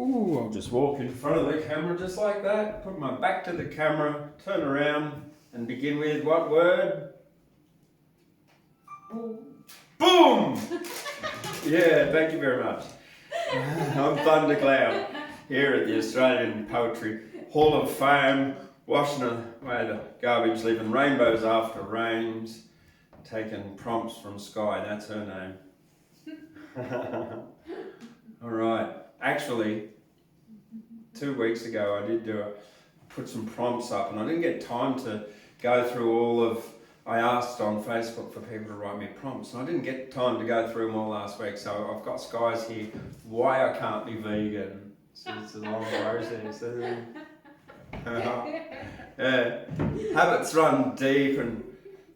Ooh, I'll just walk in front of the camera just like that, put my back to the camera, turn around and begin with what word? Boom! Yeah, thank you very much. I'm Thundercloud here at the Australian Poetry Hall of Fame, washing away the garbage, leaving rainbows after rains, taking prompts from Skye, that's her name. Alright, actually, 2 weeks ago I did put some prompts up, and I didn't get time to go through all of, I asked on Facebook for people to write me prompts, and I didn't get time to go through them all last week, so I've got Skye's here, why I can't be vegan. So it's a long process. Habits run deep and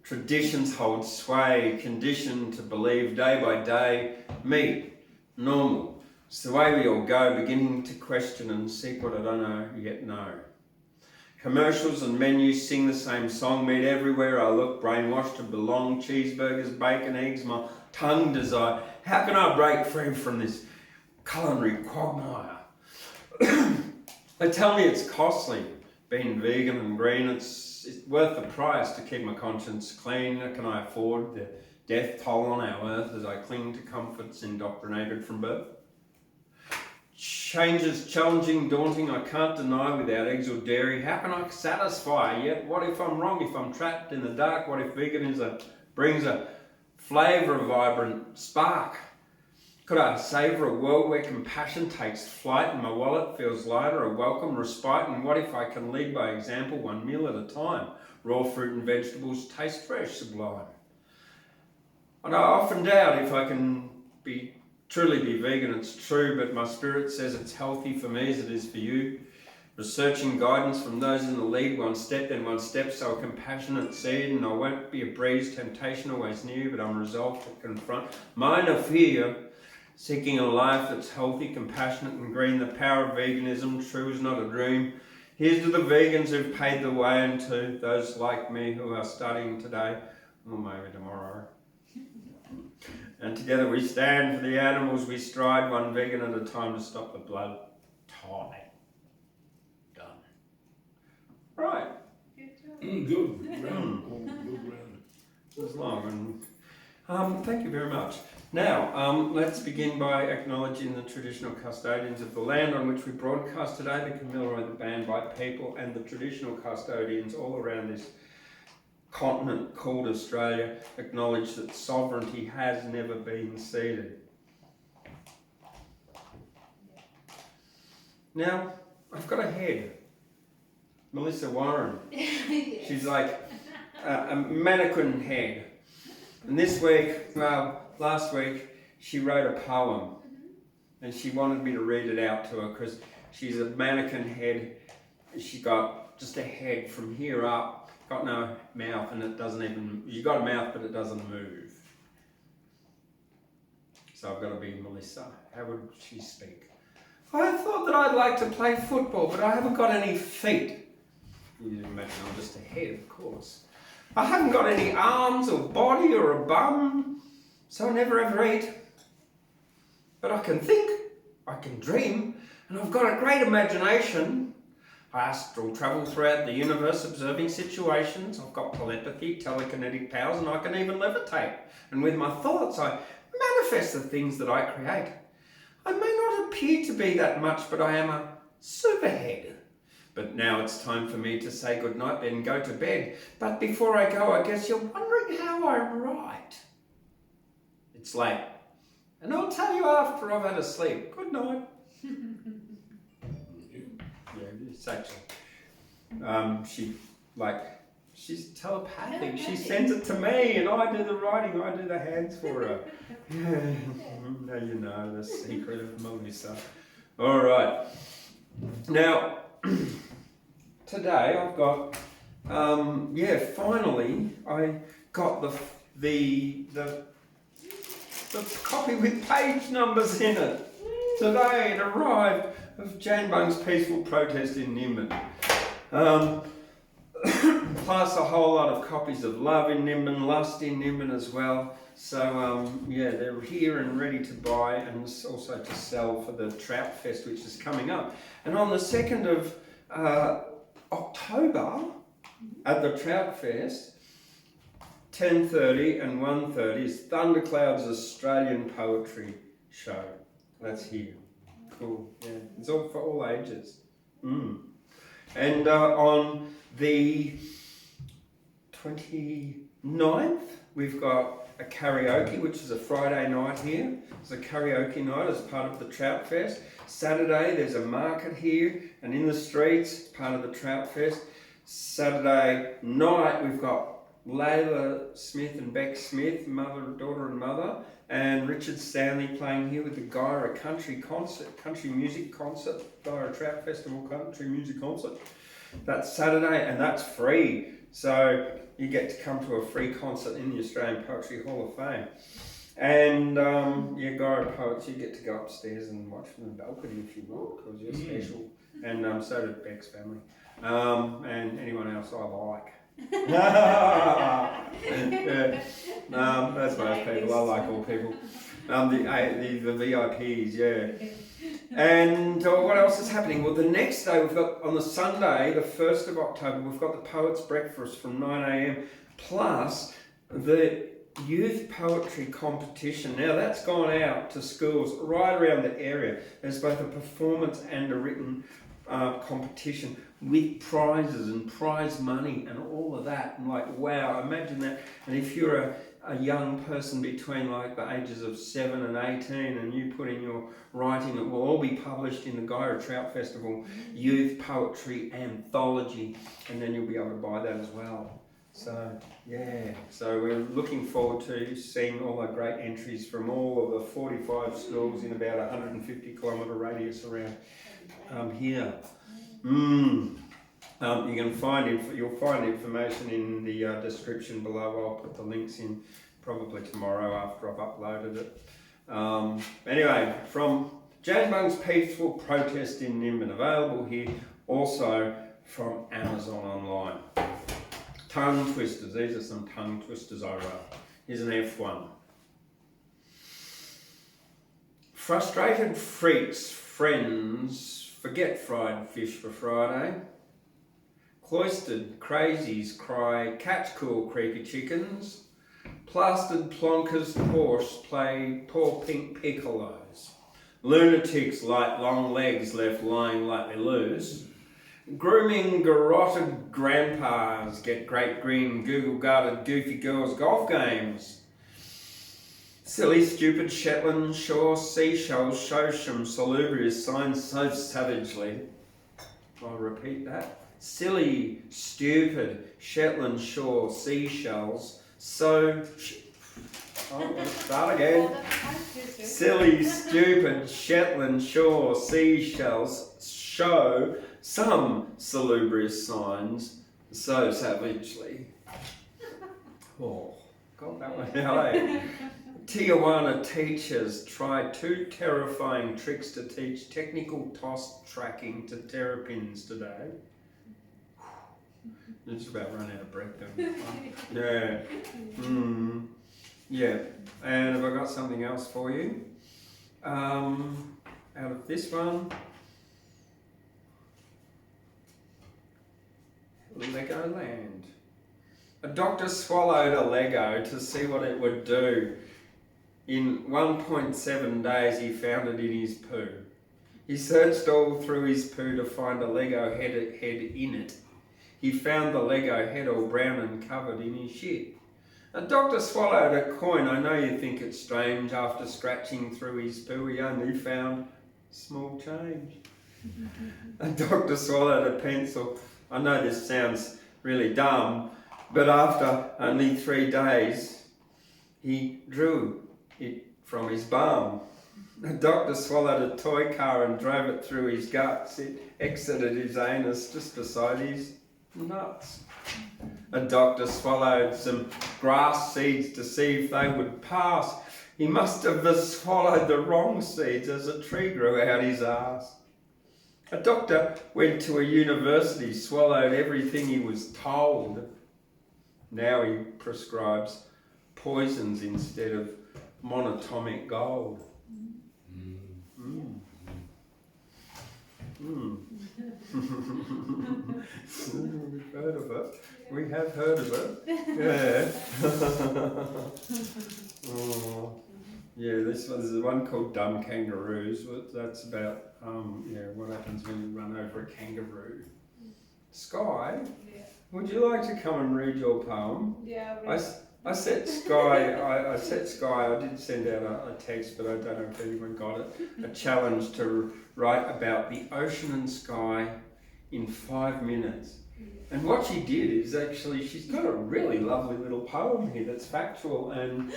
traditions hold sway, conditioned to believe day by day, meat, normal. It's the way we all go, beginning to question and seek what I don't know yet know. Commercials and menus sing the same song, meat everywhere I look, brainwashed to belong, cheeseburgers, bacon, eggs, my tongue desire. How can I break free from this culinary quagmire? They tell me it's costly, being vegan and green, it's worth the price to keep my conscience clean. Can I afford the death toll on our earth as I cling to comforts indoctrinated from birth? Change is challenging, daunting, I can't deny without eggs or dairy. How can I satisfy? Yet what if I'm wrong, if I'm trapped in the dark? What if veganism brings a flavour, a vibrant spark? Could I savour a world where compassion takes flight and my wallet feels lighter, a welcome respite? And what if I can lead by example, one meal at a time? Raw fruit and vegetables taste fresh, sublime. And I often doubt if I can truly be vegan. It's true, but my spirit says it's healthy for me as it is for you. Researching guidance from those in the lead, one step then one step, so a compassionate seed, and I won't be a breeze, temptation always new, but I'm resolved to confront mine of fear, seeking a life that's healthy, compassionate and green. The power of veganism, true is not a dream. Here's to the vegans who've paid the way, and to those like me who are studying today, or maybe tomorrow. And together we stand for the animals, we stride, one vegan at a time to stop the blood tide. Done. Right. Good. Good round. It was long. And, thank you very much. Now, let's begin by acknowledging the traditional custodians of the land on which we broadcast today, the Camilla, the band by people, and the traditional custodians all around this continent called Australia, acknowledge that sovereignty has never been ceded. Now, I've got a head. Melissa Warren. She's like a mannequin head. And this week, last week, she wrote a poem. And she wanted me to read it out to her because she's a mannequin head. She got just a head from here up. Got no mouth, and it doesn't even, you got a mouth but it doesn't move. So I've got to be Melissa. How would she speak? I thought that I'd like to play football, but I haven't got any feet. You can imagine I'm just a head, of course. I haven't got any arms or body or a bum, so I never ever eat. But I can think, I can dream, and I've got a great imagination. I astral travel throughout the universe, observing situations. I've got telepathy, telekinetic powers, and I can even levitate. And with my thoughts, I manifest the things that I create. I may not appear to be that much, but I am a superhead. But now it's time for me to say goodnight, then go to bed. But before I go, I guess you're wondering how I write. It's late, and I'll tell you after I've had a sleep. Good night. It's actually, she's telepathic. She sends it to me, and I do the writing. I do the hands for her. Now you know the secret of Melissa. All right. Now, today I've got, finally I got the copy with page numbers in it. Today it arrived. Of Jane Bung's peaceful protest in Nimbin. Plus a whole lot of copies of Love in Nimbin, Lust in Nimbin as well. So yeah, they're here and ready to buy and also to sell for the Trout Fest, which is coming up. And on the 2nd of October at the Trout Fest, 10:30 and 1:30 is Thundercloud's Australian Poetry Show. That's here. Cool. Yeah, it's all for all ages. And on the 29th, we've got a karaoke, which is a Friday night here. It's a karaoke night as part of the Trout Fest. Saturday, there's a market here and in the streets, part of the Trout Fest. Saturday night, we've got Layla Smith and Beck Smith, daughter and mother, and Richard Stanley playing here with the Guyra country music concert, Guyra Trout Festival country music concert. That's Saturday, and that's free. So you get to come to a free concert in the Australian Poetry Hall of Fame. And yeah, Guyra Poets, you get to go upstairs and watch from the balcony if you want, because you're special. And so did Beck's family. And anyone else I like. Yeah. That's most people. I like all people. The VIPs, yeah. And what else is happening? Well, the next day we've got, on the Sunday, the 1st of October, we've got the Poets Breakfast from 9 a.m. plus the youth poetry competition. Now that's gone out to schools right around the area. There's both a performance and a written competition with prizes and prize money and all of that. And like, wow, imagine that. And if you're a young person between like the ages of 7 and 18 and you put in your writing, it will all be published in the Guyra Trout Festival Youth Poetry Anthology, and then you'll be able to buy that as well. So yeah, so we're looking forward to seeing all the great entries from all of the 45 schools in about 150 kilometre radius around here. You can you'll find information in the description below. I'll put the links in probably tomorrow after I've uploaded it. Anyway, from Jane Bung's Peaceful Protest in Nimbin, available here, also from Amazon online. Tongue twisters. These are some tongue twisters I wrote. Here's an F1. Frustrated freaks, friends, forget fried fish for Friday. Cloistered crazies cry, catch cool creepy chickens. Plastered plonkers Porsche play poor pink piccolos. Lunatics like long legs left lying lightly loose. Grooming garroted grandpas get great green Google-guarded goofy girls golf games. Silly stupid Shetland shore seashells show some salubrious signs so savagely. I'll repeat that. Silly, stupid Shetland shore seashells start again. Silly, stupid Shetland shore seashells show some salubrious signs so savagely. Oh, got that one out, eh? Tijuana teachers try 2 terrifying tricks to teach technical toss tracking to terrapins today. I'm just about run out of breath then. Yeah. Yeah. And have I got something else for you? Out of this one. Legoland. A doctor swallowed a Lego to see what it would do. In 1.7 days he found it in his poo. He searched all through his poo to find a Lego head in it. He found the Lego head all brown and covered in his shit. A doctor swallowed a coin. I know you think it's strange. After scratching through his poo, he only found small change. A doctor swallowed a pencil. I know this sounds really dumb, but after only 3 days, he drew it from his bum. A doctor swallowed a toy car and drove it through his guts. It exited his anus just beside his nuts. A doctor swallowed some grass seeds to see if they would pass. He must have swallowed the wrong seeds as a tree grew out his ass. A doctor went to a university, swallowed everything he was told. Now he prescribes poisons instead of monatomic gold. We've heard of it. We have heard of it. Yeah. Oh. Yeah, there's one called Dumb Kangaroos. That's about what happens when you run over a kangaroo. Skye, would you like to come and read your poem? Yeah. I set Skye. I did send out a text, but I don't know if anyone got it. A challenge to write about the ocean and sky in 5 minutes. And what she did is actually, she's got a really lovely little poem here that's factual and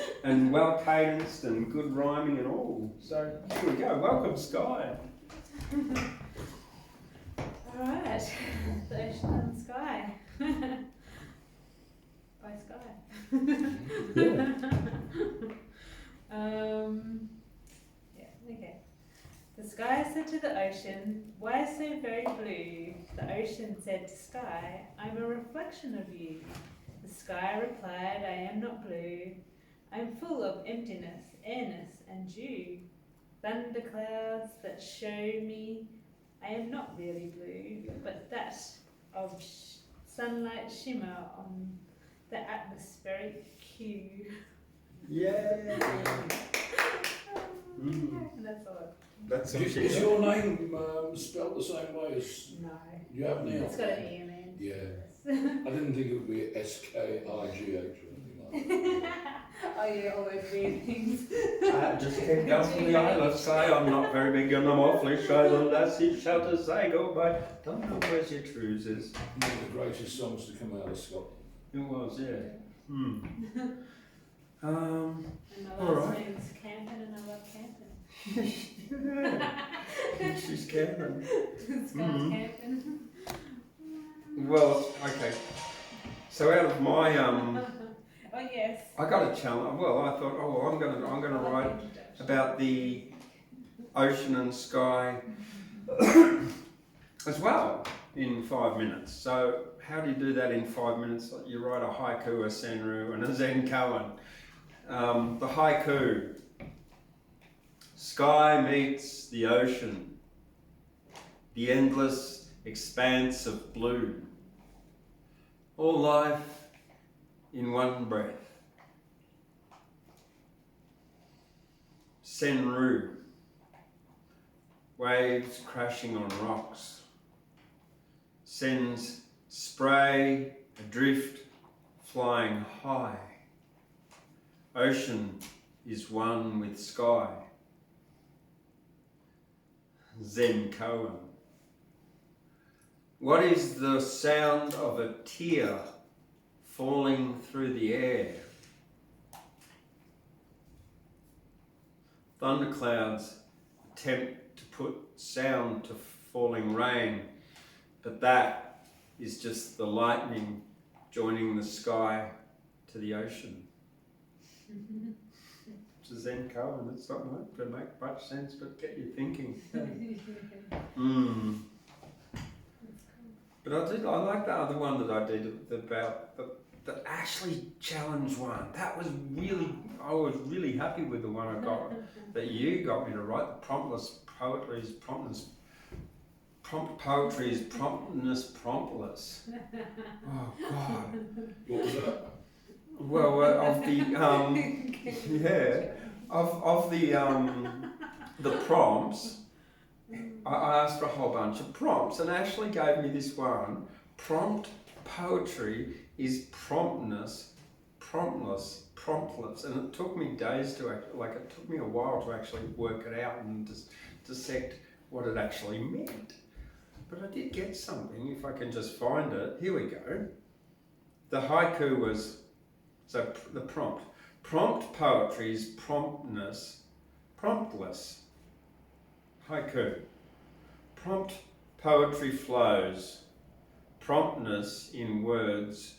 well cadenced and good rhyming and all. So here we go. Welcome, Skye. All right. The ocean and sky. By Skye. Yeah. Okay. The sky said to the ocean, "Why so very blue?" The ocean said to sky, "I'm a reflection of you." The sky replied, "I am not blue. I'm full of emptiness, airness, and dew. Thunderclouds that show me I am not really blue, but that of sunlight shimmer on the atmospheric hue." Yeah. That's all. Is your name spelled the same way as No. you have now? It's got an E in it. Yeah. I didn't think it would be SKIGH or anything like that. Oh yeah, all those weird things. Just came down from the Isle of Skye. I'm not very big and I'm awfully shy. The lassie shout to say goodbye. Don't know where's your trousers. One of the greatest songs to come out of Scotland. It was, yeah. And my All last right. name's Campen and I love Campen. She's camping. It's called Campen. Well, okay. So out of my Oh yes. I got a challenge. Well, I thought, I'm gonna write about the ocean and sky as well in 5 minutes. So how do you do that in 5 minutes? You write a haiku, a senru, and a zen koan. The haiku. Sky meets the ocean, the endless expanse of blue. All life in one breath. Senru, waves crashing on rocks. Sends spray adrift, flying high. Ocean is one with sky. Zen koan. What is the sound of a tear falling through the air? Thunderclouds attempt to put sound to falling rain, but that is just the lightning joining the sky to the ocean. It's a Zen koan. It's not going to make much sense, but get you thinking. But I like the other one that I did about the actually challenge one. That was really, I was really happy with the one I got that you got me to write. The prompt poetry is promptless. Oh God. What was that? Well, of the the prompts, I asked for a whole bunch of prompts, and Ashley gave me this one. Prompt poetry is promptless, and it took me days to it took me a while to actually work it out and dissect what it actually meant. But I did get something, if I can just find it. Here we go. The haiku was, so the prompt. Prompt poetry is promptless. Haiku. Prompt poetry flows. Promptness in words,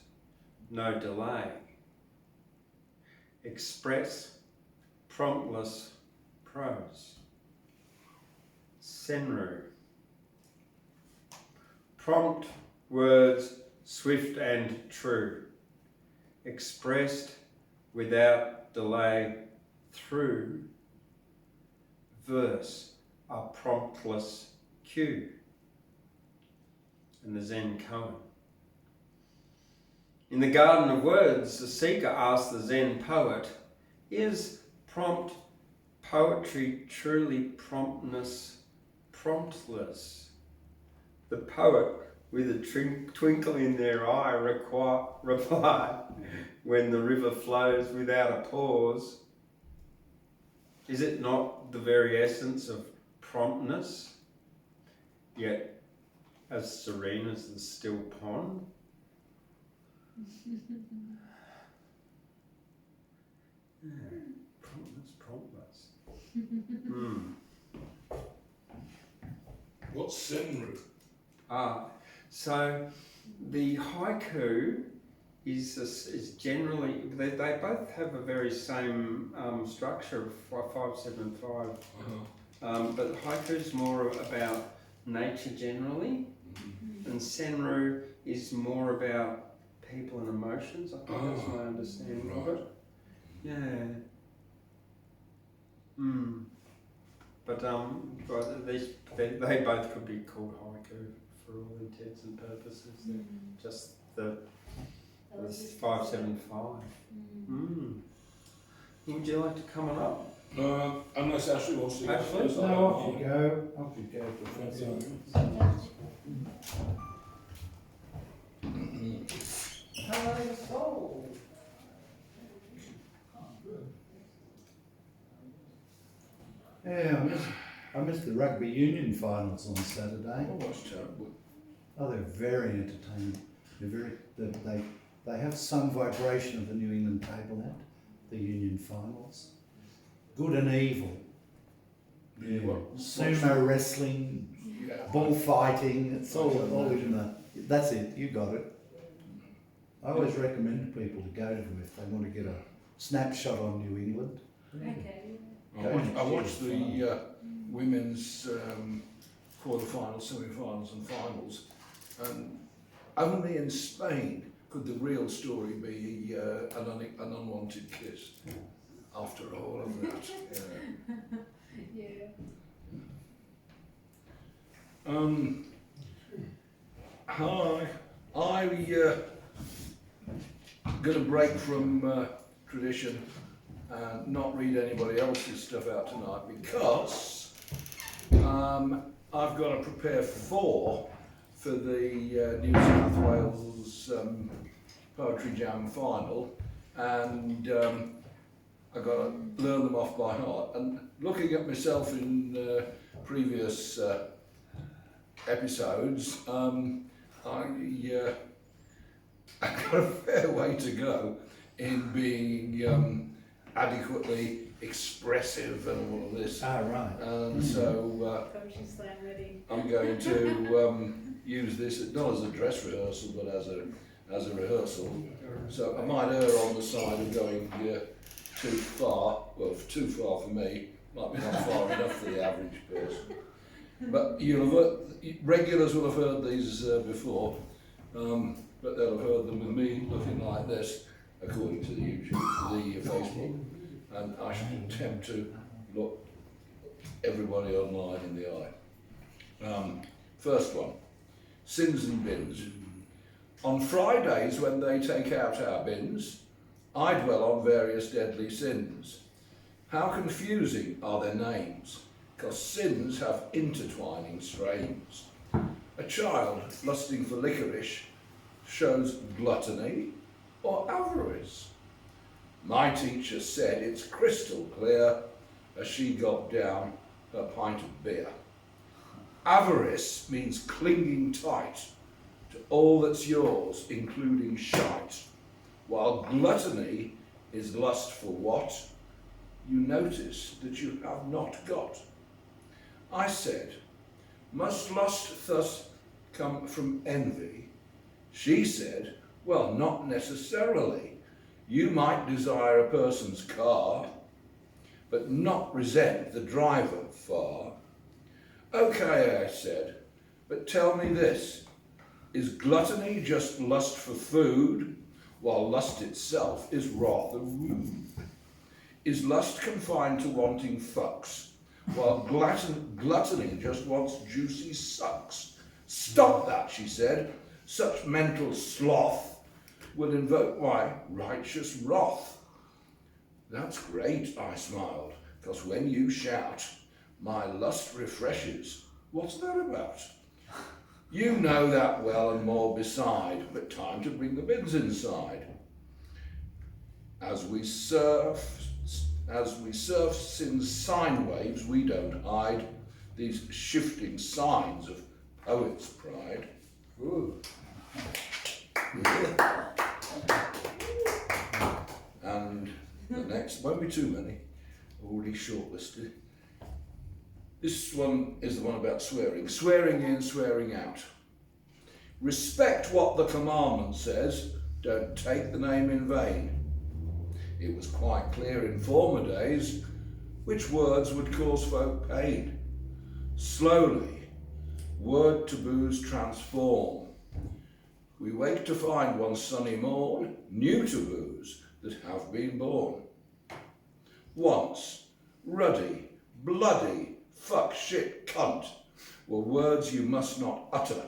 no delay. Express, promptless prose. Senru. Prompt words, swift and true. Expressed without delay through verse, a promptless cue. And the Zen koan. In the Garden of Words, the seeker asks the Zen poet, is prompt poetry truly promptness, promptless? The poet, with a twinkle in their eye, replied, when the river flows without a pause, is it not the very essence of promptness, yet as serene as the still pond? Yeah, promptness. What's Senru? So the haiku is generally, they both have a very same structure of 575. But haiku is more about nature generally, and senru is more about people and emotions. I think that's my understanding of it. Yeah. But they both could be called haiku for all intents and purposes. They're just the 575. Would you like to come on up? Unless Ashley wants to go Ashley? first. No, off you go. Off you go. Yeah, I missed the rugby union finals on Saturday. Oh, that's terrible. Oh, they're very entertaining. They have some vibration of the New England table at the union finals. Good and evil. Yeah. Sumo wrestling, bullfighting, it's all in the. That's it, you got it. I always recommend people to go to them if they want to get a snapshot on New England. Okay. I watched the women's quarterfinals, semi-finals and finals, and only in Spain could the real story be an unwanted kiss after all of that. Yeah. Hi, going to break from tradition and not read anybody else's stuff out tonight because I've got to prepare for the New South Wales Poetry Jam final, and I've got to learn them off by heart. And looking at myself in previous episodes, I've got a fair way to go in being adequately expressive and all of this. Right. And so Poetry slam ready. I'm going to use this not as a dress rehearsal but as a rehearsal. So I might err on the side of going too far. Well, too far for me. Might be not far enough for the average person. But regulars will have heard these before, but they'll have heard them with me looking like this, according to the YouTube, the Facebook, and I should attempt to look everybody online in the eye. First one, sins and bins. On Fridays when they take out our bins, I dwell on various deadly sins. How confusing are their names, because sins have intertwining strains. A child lusting for licorice shows gluttony or avarice. My teacher said it's crystal clear as she gulped down her pint of beer. Avarice means clinging tight to all that's yours, including shite, while gluttony is lust for what you notice that you have not got. I said, must lust thus come from envy? She said, well, not necessarily. You might desire a person's car, but not resent the driver far. Okay, I said, but tell me this, is gluttony just lust for food, while lust itself is rather rude? Is lust confined to wanting fucks, while gluttony just wants juicy sucks? Stop that, she said. Such mental sloth will invoke my righteous wrath. That's great, I smiled, because when you shout, my lust refreshes. What's that about? You know that well and more beside, but time to bring the bins inside. As we surf sin's sine waves, we don't hide these shifting signs of poet's pride. Ooh. Yeah. And the next, won't be too many, already shortlisted. This one is the one about swearing. Swearing in, swearing out. Respect what the commandment says, don't take the name in vain. It was quite clear in former days which words would cause folk pain. Slowly, word taboos transform. We wake to find one sunny morn new taboos that have been born. Once, ruddy, bloody, fuck, shit, cunt were words you must not utter.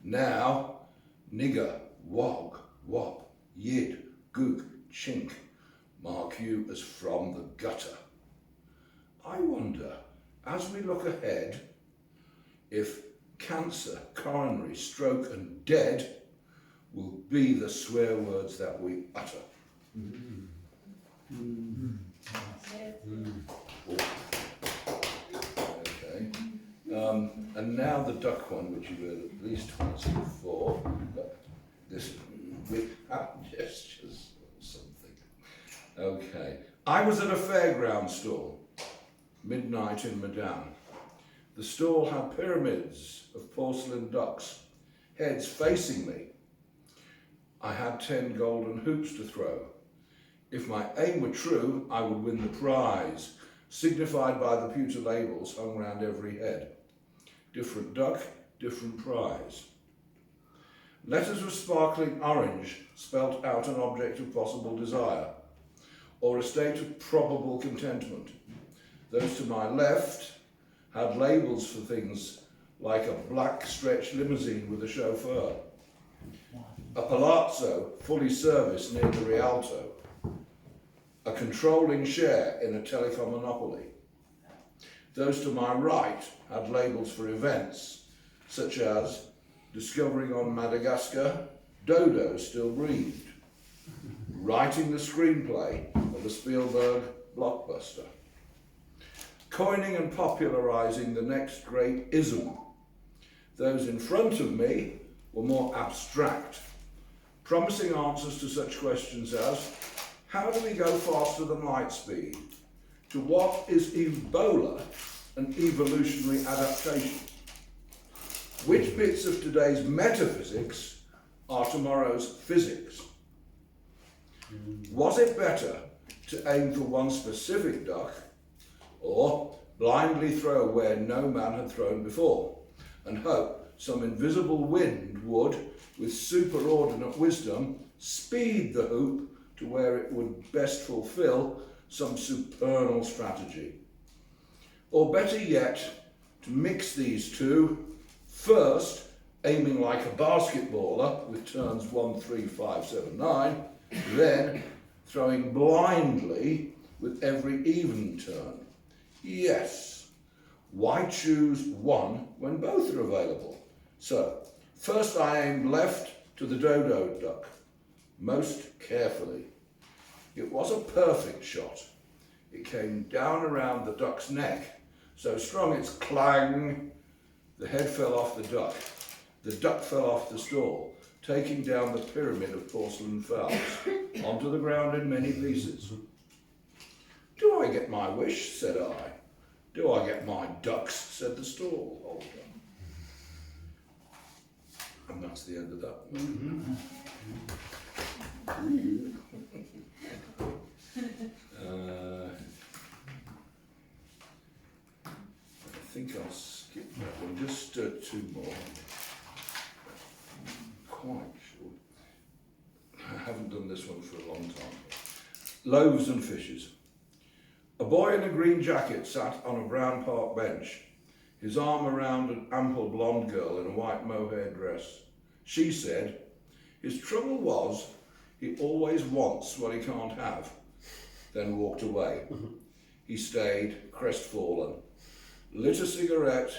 Now, nigger, wog, wop, yid, gook, chink mark you as from the gutter. I wonder, as we look ahead, if cancer, coronary, stroke and dead will be the swear words that we utter. Okay. And now the duck one, which you've heard at least once before, but this without gestures or something. Okay. I was at a fairground stall, midnight in Medan. The stall had pyramids of porcelain ducks, heads facing me. I had 10 golden hoops to throw. If my aim were true, I would win the prize, signified by the pewter labels hung round every head. Different duck, different prize. Letters of sparkling orange spelt out an object of possible desire, or a state of probable contentment. Those to my left had labels for things like a black stretch limousine with a chauffeur, a palazzo fully serviced near the Rialto, a controlling share in a telecom monopoly. Those to my right had labels for events, such as discovering on Madagascar, dodo still breathed, writing the screenplay of a Spielberg blockbuster, coining and popularising the next great ism. Those in front of me were more abstract, promising answers to such questions as, how do we go faster than light speed? To what is Ebola an evolutionary adaptation? Which bits of today's metaphysics are tomorrow's physics? Was it better to aim for one specific duck, or blindly throw where no man had thrown before, and hope some invisible wind would, with superordinate wisdom, speed the hoop to where it would best fulfill some supernal strategy? Or better yet, to mix these two, first aiming like a basketballer with turns 1, 3, 5, 7, 9, then throwing blindly with every even turn. Yes, why choose one when both are available? So, first I aimed left to the dodo duck, most carefully. It was a perfect shot. It came down around the duck's neck, so strong its clang, the head fell off the duck. The duck fell off the stall, taking down the pyramid of porcelain fowls onto the ground in many pieces. Do I get my wish? Said I. Do I get my ducks? Said the stall holder. And that's the end of that one. I think I'll skip that one, just 2 more. Quite short. haven't done this one for a long time. Loaves and fishes. A boy in a green jacket sat on a brown park bench, his arm around an ample blonde girl in a white mohair dress. She said, his trouble was he always wants what he can't have, then walked away. He stayed crestfallen, lit a cigarette,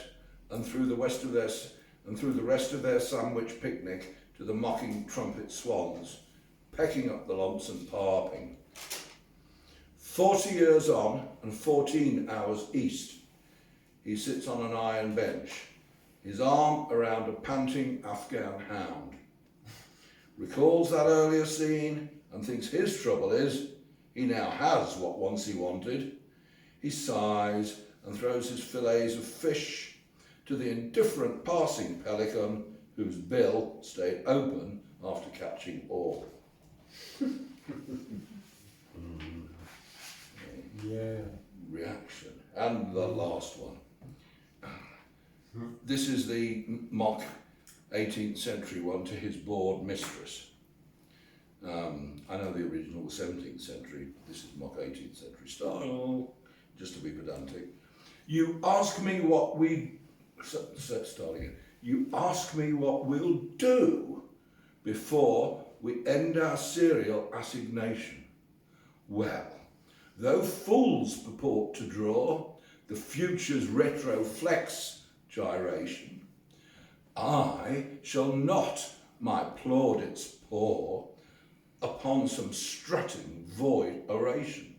and through the rest of their sandwich picnic to the mocking trumpet swans, pecking up the lumps and parping. 40 years on and 14 hours east, he sits on an iron bench, his arm around a panting Afghan hound. Recalls that earlier scene and thinks his trouble is he now has what once he wanted. He sighs and throws his fillets of fish to the indifferent passing pelican whose bill stayed open after catching all. Yeah. Reaction. And the last one. This is the mock 18th century one to his bored mistress. I know the original was 17th century. This is mock 18th century style, just to be pedantic. You ask me what we... Start again. You ask me what we'll do before we end our serial assignation. Well, though fools purport to draw the future's retroflex gyration, I shall not my plaudits pour upon some strutting void oration.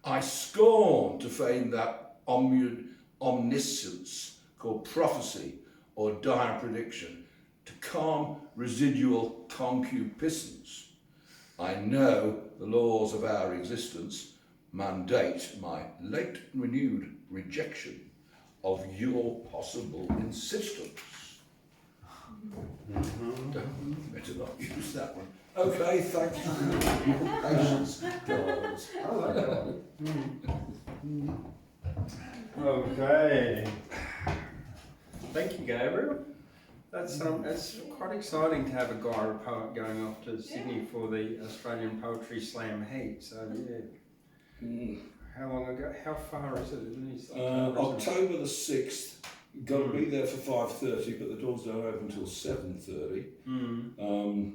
I scorn to feign that omniscience called prophecy or dire prediction to calm residual concupiscence. I know the laws of our existence mandate my late renewed rejection of your possible insistence. Better not use that one. Okay, thank you for your patience, guys. I like that one. Okay. Thank you, Gabriel. That's it's quite exciting to have a Guyra poet going off to Sydney for the Australian Poetry Slam heat. So yeah. How long ago? How far is it? Isn't it? October the 6th. Got to be there for 5:30, but the doors don't open until 7:30.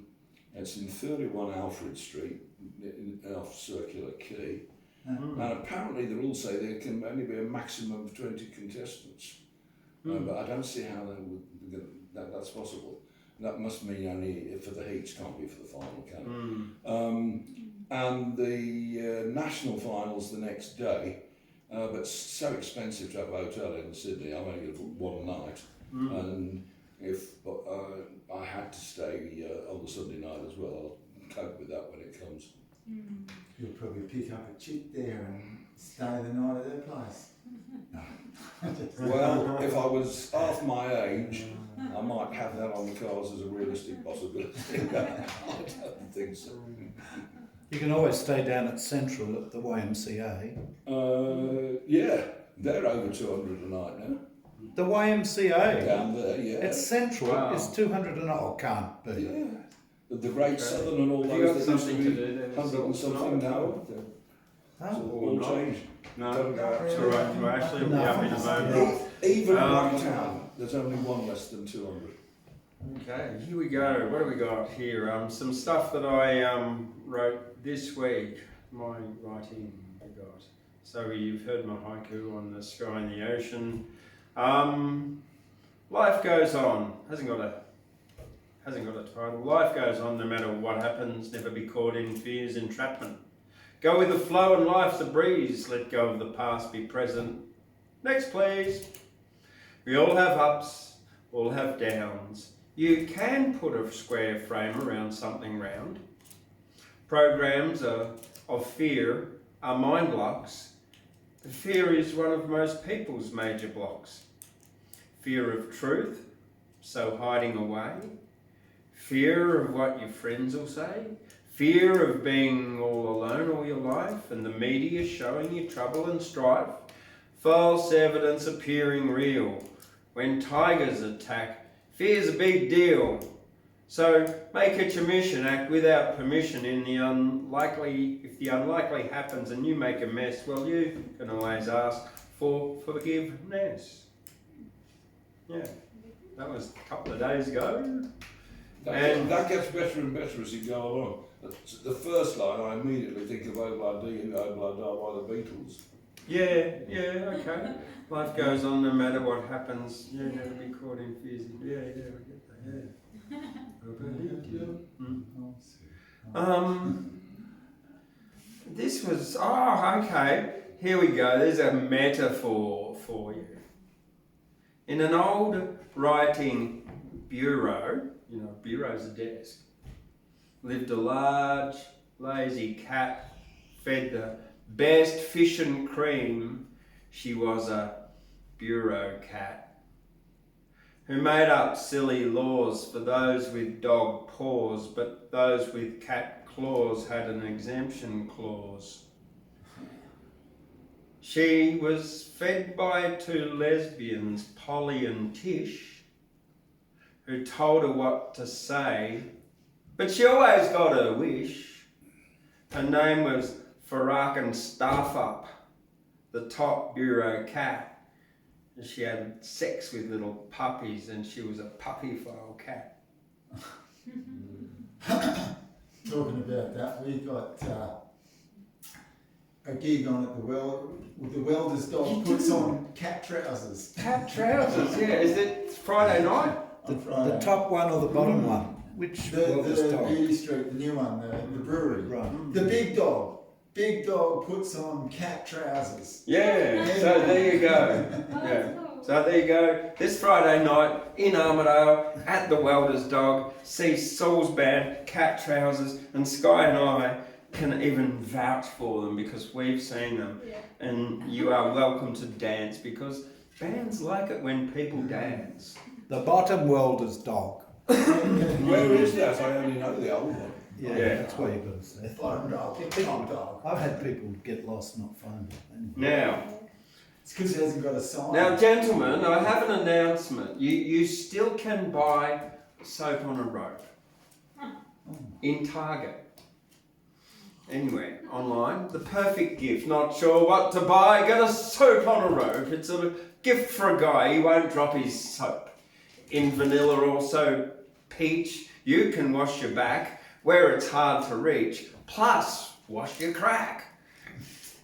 It's in 31 Alfred Street, off Circular Quay. And apparently they all say there can only be a maximum of 20 contestants. But I don't see how that's possible. That must mean only for the heats, can't be for the final, can it? And the national finals the next day, but so expensive to have a hotel in Sydney. I'm only going to book one night, and if I had to stay on the Sunday night as well, I'll cope with that when it comes. You'll probably pick up a chick there and stay the night at their place. Well, if I was half my age, I might have that on the cards as a realistic possibility. I don't think so. You can always stay down at Central at the YMCA. Yeah, they're over 200 a night now. The YMCA? Down there, yeah. At Central, Wow. it's 200 a night. Oh, can't be. Yeah. The Great Southern and all Have you got those that used something to to be do there? 100 and something now. Oh. All changed. No, it's all right. We'll actually be up in a moment. Even in my town, there's only one less than 200. Okay, here we go. What do we got here? Some stuff that I wrote this week. My writing I got. So you've heard my haiku on the sky and the ocean. Life goes on. Hasn't got a title. Life goes on no matter what happens. Never be caught in fear's entrapment. Go with the flow and life's a breeze. Let go of the past, be present. Next, please. We all have ups, all have downs. You can put a square frame around something round. Programs of fear are mind blocks. The fear is one of most people's major blocks. Fear of truth, so hiding away. Fear of what your friends will say. Fear of being all alone all your life and the media showing you trouble and strife. False evidence appearing real. When tigers attack, fear's a big deal. So make it your mission, act without permission in the unlikely, if the unlikely happens and you make a mess, well, you can always ask for forgiveness. Yeah, that was a couple of days ago. That gets better and better as you go along. The first line, I immediately think of Obla Dee, Obla Da by the Beatles. Yeah, okay. Life goes on no matter what happens. Yeah, never be caught in fears. Yeah, I get that, yeah. This was, okay. Here we go. There's a metaphor for you. In an old writing bureau, you know, bureau's a desk, lived a large, lazy cat, fed the best fish and cream. She was a bureau cat who made up silly laws for those with dog paws, but those with cat claws had an exemption clause. She was fed by two lesbians, Polly and Tish, who told her what to say, but she always got her wish. Her name was Farrakin Starfup, the top bureau cat. She had sex with little puppies and she was a puppy file cat. Talking about that, we got a gig on at the welder's dog puts on cat trousers. Cat trousers, yeah. Is it Friday night? The top one or the bottom one? Which The Beauty Street, the new one, the brewery. Right. The big dog puts on cat trousers. Yeah, so there you go. Yeah. So there you go. This Friday night in Armidale at the Welder's Dog, see Saul's band, Cat Trousers, and Skye and I can even vouch for them because we've seen them. Yeah. And you are welcome to dance because bands like it when people dance. The bottom Welder's Dog. Where is that? I only know the old one. Yeah, that's where you've got to say. Bottom dog. I've had people get lost not find it. Anyway. Now, it's because he hasn't got a sign. Now, gentlemen, I have an announcement. You still can buy soap on a rope in Target. Anywhere, online. The perfect gift. Not sure what to buy? Get a soap on a rope. It's a gift for a guy. He won't drop his soap. In vanilla, also peach. You can wash your back where it's hard to reach. Plus, wash your crack.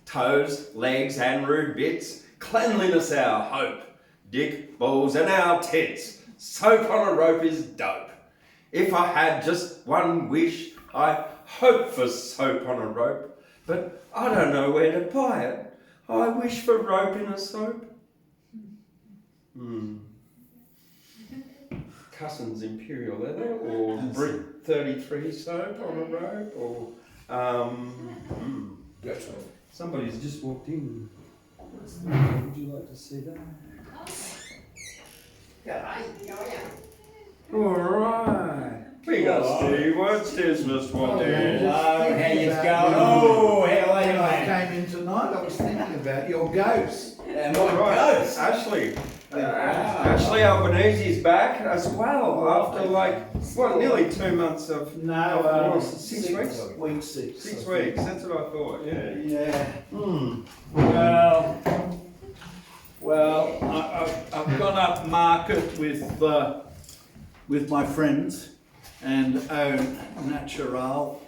Toes, legs, and rude bits. Cleanliness our hope. Dick, balls, and our tits. Soap on a rope is dope. If I had just one wish, I hope for soap on a rope, but I don't know where to buy it. I wish for rope in a soap. Cusson's Imperial Leather, or Brit 33 soap on a rope, or That's right. somebody's just walked in. Would you like to see that? All right. We got Steve. What's Dismas walked in? Hello, how you going? Oh, how are you, When I mate? came in tonight, I was thinking about your ghost. And All my right. ghost. Ashley. Ashley Albanese's back as well after nearly 2 months of No, 6 weeks. Week 6. 6 weeks. That's what I thought. Yeah. Yeah. Well, I've gone up market With my friends and own natural.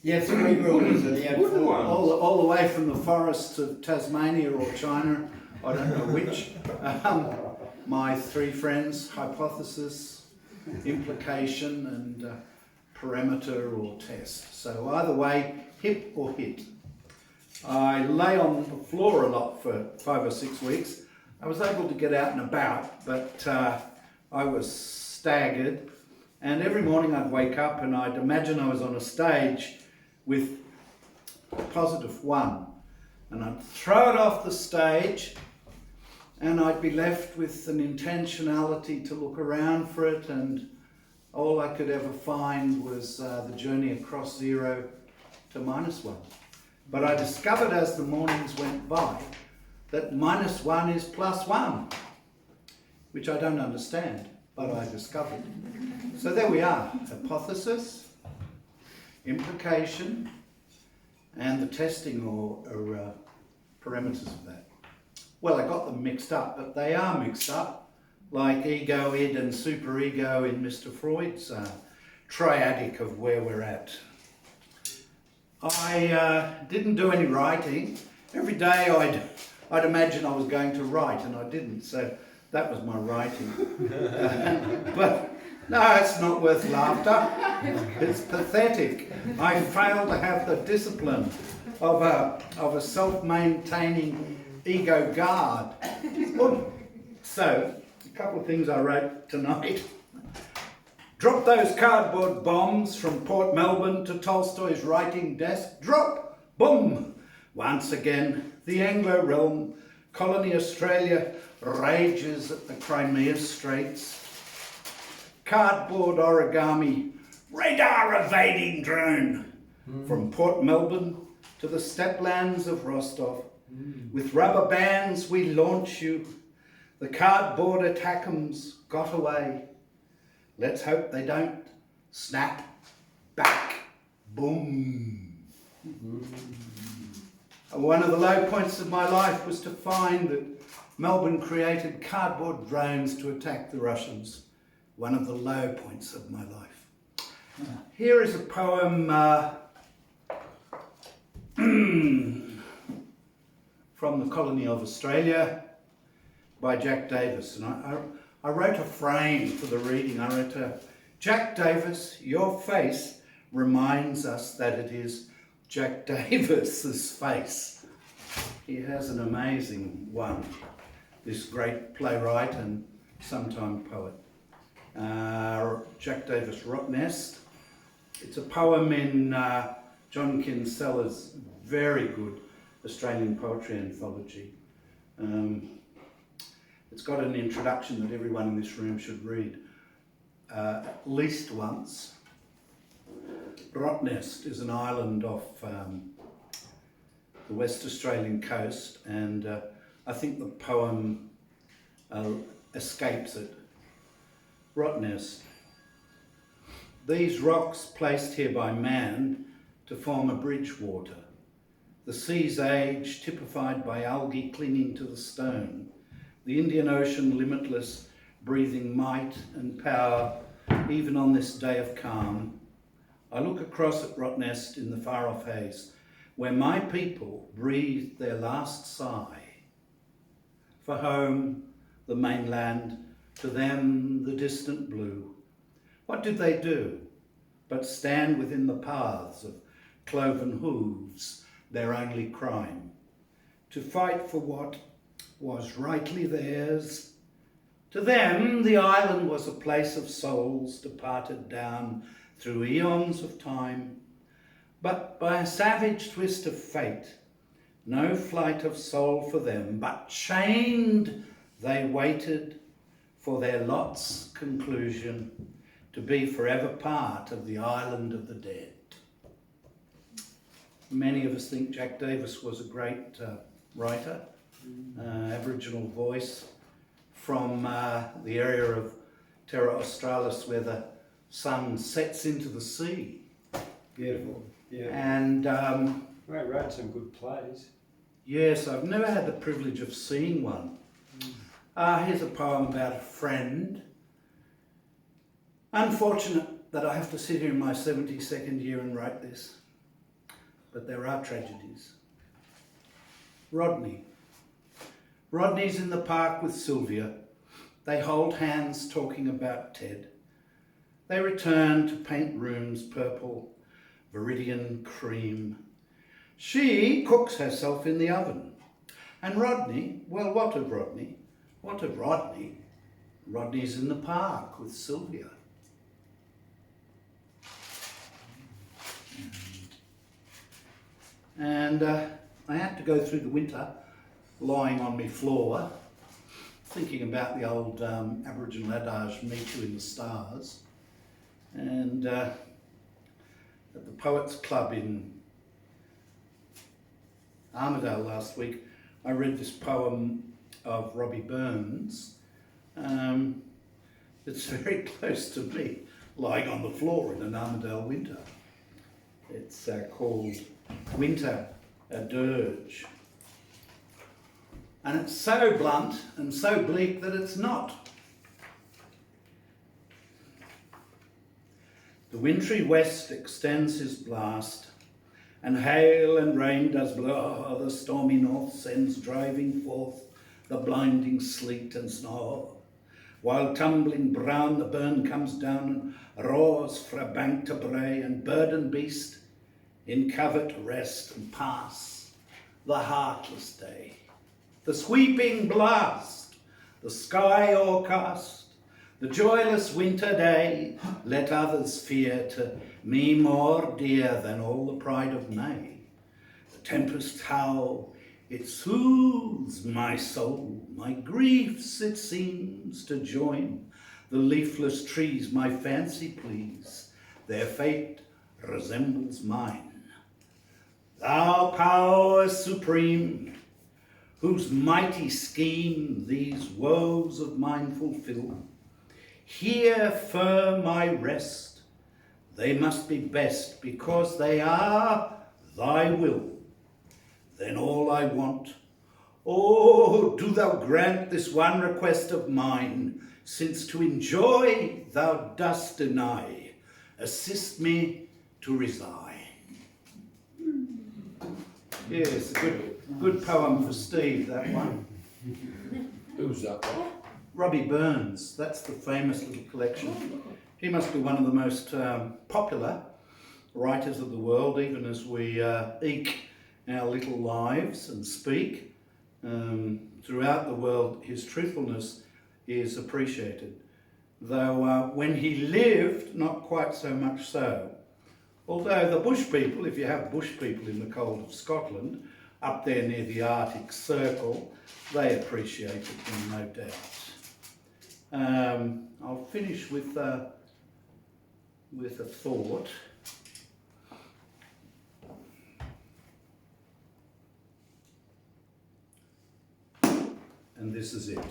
yeah, 3 rulers and he had Wooden 4. ones. All the way from the forests of Tasmania or China, I don't know which. My 3 friends, hypothesis, implication, and parameter or test. So either way, hip or hit. I lay on the floor a lot for 5 or 6 weeks. I was able to get out and about, but I was staggered. And every morning I'd wake up and I'd imagine I was on a stage with a +1. And I'd throw it off the stage and I'd be left with an intentionality to look around for it, and all I could ever find was the journey across 0 to -1. But I discovered as the mornings went by that -1 is +1, which I don't understand. but I discovered. So there we are, hypothesis, implication, and the testing or parameters of that. Well, I got them mixed up, but they are mixed up, like ego, id, and superego in Mr. Freud's triadic of where we're at. I didn't do any writing. Every day I'd imagine I was going to write, and I didn't, so that was my writing. But no, it's not worth laughter. It's pathetic. I failed to have the discipline of a self-maintaining ego guard. So, a couple of things I wrote tonight. Drop those cardboard bombs from Port Melbourne to Tolstoy's writing desk. Drop! Boom! Once again, the Anglo realm, colony Australia, rages at the Crimea Straits. Cardboard origami, radar evading drone. From Port Melbourne to the steplands of Rostov. With rubber bands we launch you. The cardboard attackums got away. Let's hope they don't snap back. Boom. One of the low points of my life was to find that Melbourne created cardboard drones to attack the Russians. One of the low points of my life. Here is a poem from the colony of Australia by Jack Davis. And I wrote a frame for the reading. I wrote, Jack Davis, your face reminds us that it is Jack Davis's face. He has an amazing one, this great playwright and sometime poet. Jack Davis, Rock Nest. It's a poem in John Kinsella's very good Australian poetry anthology. It's got an introduction that everyone in this room should read at least once. Rottnest is an island off the West Australian coast, and I think the poem escapes it. Rottnest. These rocks placed here by man to form a bridgewater. The sea's age typified by algae clinging to the stone. The Indian Ocean limitless, breathing might and power even on this day of calm. I look across at Rottnest in the far-off haze, where my people breathed their last sigh. For home, the mainland, to them the distant blue. What did they do but stand within the paths of cloven hooves, their only crime? To fight for what was rightly theirs. To them, the island was a place of souls departed down through eons of time. But by a savage twist of fate, no flight of soul for them, but chained they waited for their lot's conclusion, to be forever part of the island of the dead. Many of us think Jack Davis was a great writer, Aboriginal voice from the area of Terra Australis where the sun sets into the sea. Beautiful. Yeah. And Ray wrote some good plays. yes, I've never had the privilege of seeing one. Here's a poem about a friend. Unfortunate that I have to sit here in my 72nd year and write this, but there are tragedies. Rodney. Rodney's in the park with Sylvia. They hold hands talking about Ted. They return to paint rooms purple, viridian cream. She cooks herself in the oven. And Rodney, well, what of Rodney? What of Rodney? Rodney's in the park with Sylvia. And I had to go through the winter lying on my floor, thinking about the old Aboriginal adage, meet you in the stars. And at the Poets Club in Armidale last week, I read this poem of Robbie Burns. This It's very close to me, lying on the floor in an Armadale winter. It's called Winter, a Dirge. And it's so blunt and so bleak that it's not. The wintry west extends his blast, and hail and rain does blow. The stormy north sends driving forth the blinding sleet and snow. While tumbling brown the burn comes down and roars fra bank to brae, and bird and beast in covert rest and pass the heartless day. The sweeping blast, the sky o'ercast, the joyless winter day, let others fear, to me more dear than all the pride of May. The tempest howl, it soothes my soul, my griefs it seems to join. The leafless trees my fancy please, their fate resembles mine. Thou power supreme, whose mighty scheme these woes of mine fulfill, here firm I rest. They must be best, because they are thy will. Then all I want, oh, do thou grant this one request of mine, since to enjoy thou dost deny, assist me to resign. Yes, a good poem for Steve, that one. Who's that one? Robbie Burns, that's the famous little collection. He must be one of the most popular writers of the world, even as we eke our little lives and speak. Throughout the world, his truthfulness is appreciated. Though when he lived, not quite so much so. Although the bush people, if you have bush people in the cold of Scotland, up there near the Arctic Circle, they appreciate it, no doubt. I'll finish with a thought. And this is it.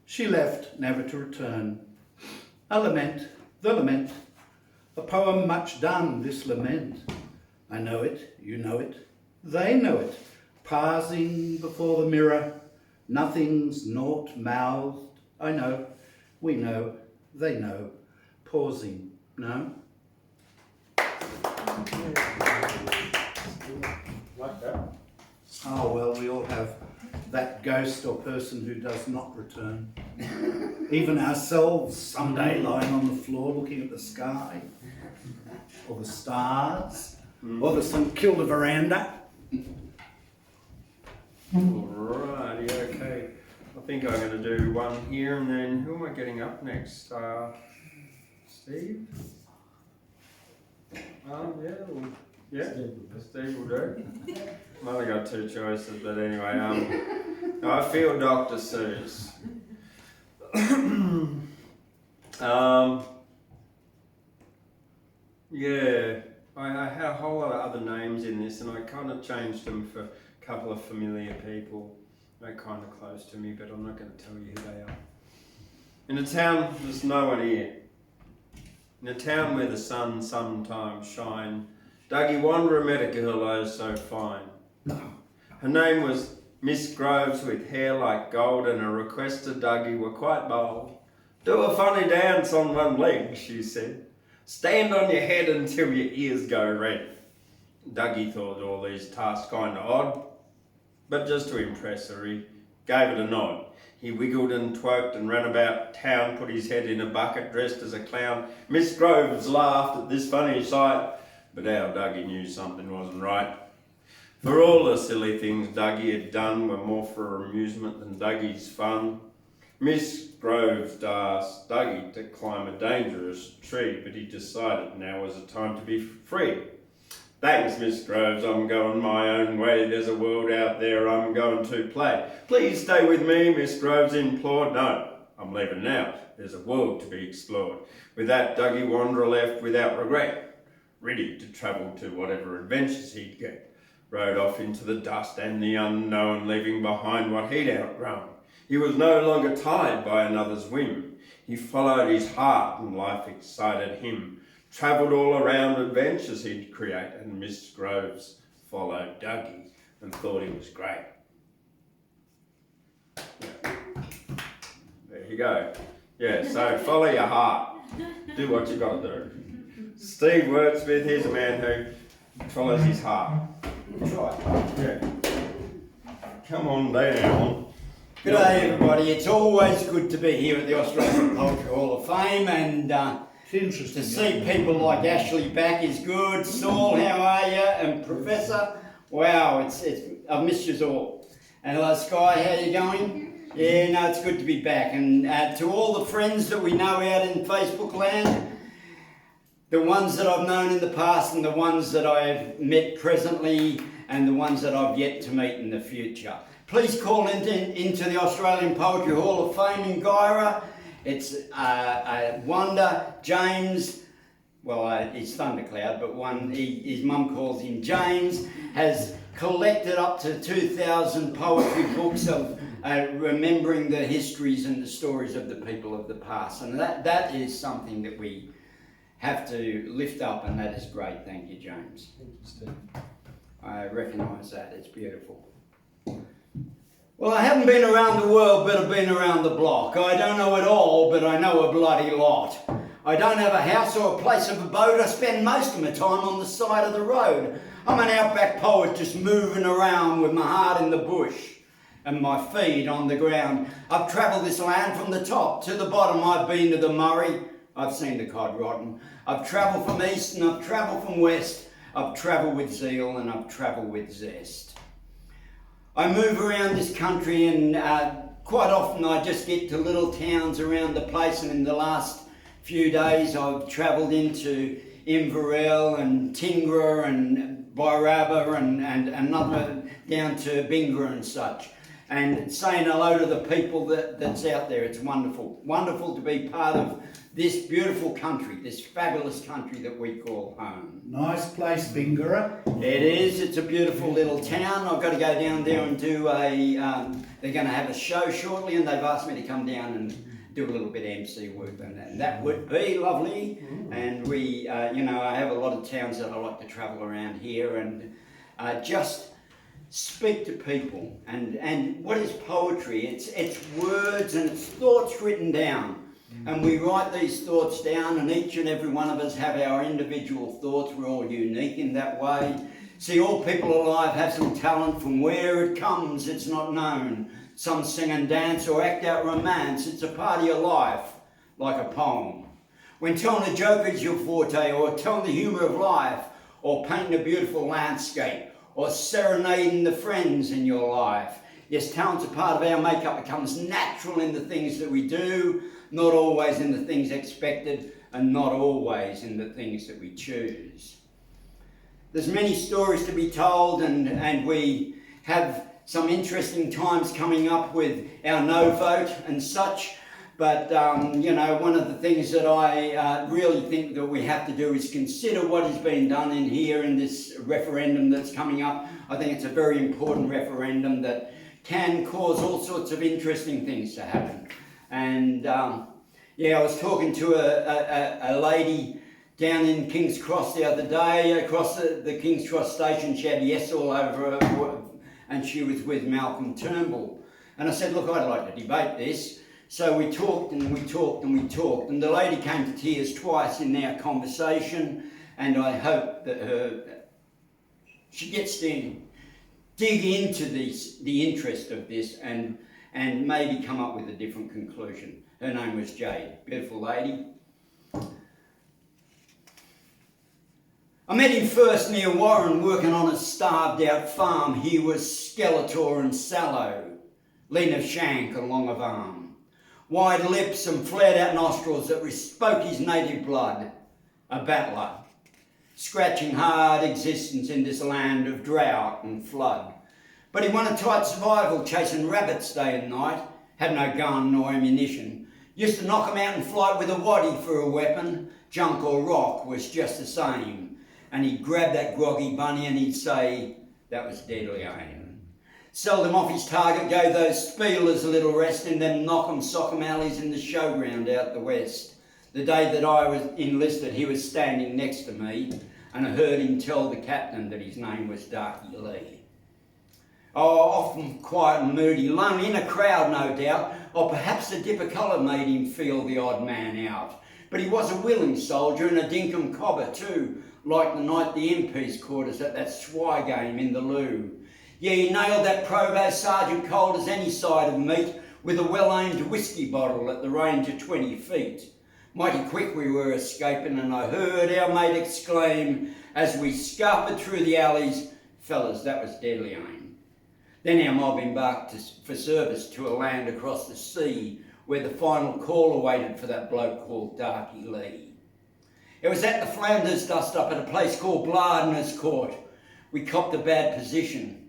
She left, never to return. A lament, the lament, a poem much done, this lament. I know it, you know it, they know it. Pausing before the mirror, nothing's naught mouthed. I know, we know, they know. Pausing, no? Like that. Oh, well, we all have that ghost or person who does not return. Even ourselves, someday lying on the floor looking at the sky, or the stars, or the St Kilda veranda. Alrighty, okay. I think I'm going to do one here, and then who am I getting up next? Steve? Yeah, Steve will do. I've only got two choices, but anyway, I feel Dr. Seuss. Yeah, I had a whole lot of other names in this, and I kind of changed them for a couple of familiar people. They're kind of close to me, but I'm not going to tell you who they are. In a town, there's no one here. In a town where the sun sometimes shine, Dougie Wanderer met a girl oh so fine. Her name was Miss Groves, with hair like gold, and her requests to Dougie were quite bold. Do a funny dance on one leg, she said. Stand on your head until your ears go red. Dougie thought all these tasks kind of odd, but just to impress her, he gave it a nod. He wiggled and twerked and ran about town, put his head in a bucket, dressed as a clown. Miss Groves laughed at this funny sight, but our Dougie knew something wasn't right. For all the silly things Dougie had done were more for amusement than Dougie's fun. Miss Groves asked Dougie to climb a dangerous tree, but he decided now was the time to be free. Thanks, Miss Groves, I'm going my own way. There's a world out there I'm going to play. Please stay with me, Miss Groves implored. No, I'm leaving now. There's a world to be explored. With that, Dougie Wanderer left without regret, ready to travel to whatever adventures he'd get. Rode off into the dust and the unknown, leaving behind what he'd outgrown. He was no longer tied by another's whim. He followed his heart and life excited him. Travelled all around adventures he'd create, and Miss Groves followed Dougie and thought he was great. Yeah. There you go. Yeah, so follow your heart. Do what you got to do. Steve Wordsmith, he's a man who follows his heart. That's right. Yeah. Come on down. Good day, everybody. It's always good to be here at the Australian Poetry Hall of Fame, and It's interesting. to see people like Ashley back is good. Saul, how are you? And Professor, wow, it's I've missed you all. And Skye, how you going? Yeah, no, it's good to be back. And to all the friends that we know out in Facebook land, the ones that I've known in the past and the ones that I've met presently and the ones that I've yet to meet in the future. Please call into the Australian Poetry Hall of Fame in Guyra. It's Wonder, James, well, he's Thundercloud, but his mum calls him James, has collected up to 2,000 poetry books of remembering the histories and the stories of the people of the past. And that is something that we have to lift up, and that is great. Thank you, James. Thank you, Steve. I recognise that. It's beautiful. Well, I haven't been around the world, but I've been around the block. I don't know it all, but I know a bloody lot. I don't have a house or a place of abode. I spend most of my time on the side of the road. I'm an outback poet just moving around with my heart in the bush and my feet on the ground. I've travelled this land from the top to the bottom. I've been to the Murray. I've seen the cod rotten. I've travelled from east and I've travelled from west. I've travelled with zeal and I've travelled with zest. I move around this country, and quite often I just get to little towns around the place, and in the last few days I've travelled into Inverell and Tingra and Bairaba and another down to Bingra and such, and saying hello to the people that's out there. It's wonderful. Wonderful to be part of this beautiful country, this fabulous country that we call home. Nice place, Bingara. It is. It's a beautiful little town. I've got to go down there and do they're going to have a show shortly, and they've asked me to come down and do a little bit of MC work, and that would be lovely. And we, I have a lot of towns that I like to travel around here and just speak to people. And what is poetry? It's words and it's thoughts written down. And we write these thoughts down, and each and every one of us have our individual thoughts. We're all unique in that way. See, all people alive have some talent. From where it comes, it's not known. Some sing and dance or act out romance. It's a part of your life, like a poem. When telling a joke is your forte, or telling the humour of life, or painting a beautiful landscape, or serenading the friends in your life. Yes, talent's a part of our makeup. It comes natural in the things that we do, not always in the things expected, and not always in the things that we choose. There's many stories to be told, and we have some interesting times coming up with our no vote and such. But, one of the things that I really think that we have to do is consider what is being done in here in this referendum that's coming up. I think it's a very important referendum that can cause all sorts of interesting things to happen. And, I was talking to a lady down in King's Cross the other day, across the King's Cross station. She had yes all over her, and she was with Malcolm Turnbull. And I said, look, I'd like to debate this. So we talked and we talked and we talked, and the lady came to tears twice in our conversation, and I hope that she gets to dig into the interest of this and maybe come up with a different conclusion. Her name was Jade, beautiful lady. I met him first near Warren, working on a starved out farm. He was skeletor and sallow, lean of shank and long of arm, wide lips and flared out nostrils that bespoke his native blood, a battler, scratching hard existence in this land of drought and flood. But he won a tight survival, chasing rabbits day and night, had no gun nor ammunition, used to knock 'em out in flight with a waddy for a weapon, junk or rock was just the same, and he'd grab that groggy bunny and he'd say, that was deadly aim. Sell them off his target, gave those spielers a little rest, and then knock 'em, sock 'em alleys in the showground out the west. The day that I was enlisted, he was standing next to me, and I heard him tell the captain that his name was Darky Lee. Oh, often quiet and moody, lonely in a crowd, no doubt, or perhaps the dip of colour made him feel the odd man out. But he was a willing soldier and a dinkum cobber too, like the night the MPs caught us at that Swye game in the loo. Yeah, he nailed that provost sergeant cold as any side of meat with a well-aimed whiskey bottle at the range of 20 feet. Mighty quick we were escaping, and I heard our mate exclaim as we scarpered through the alleys, "Fellas, that was deadly aim." Then our mob embarked for service to a land across the sea where the final call awaited for that bloke called Darky Lee. It was at the Flanders dust-up at a place called Blardner's Court. We copped a bad position.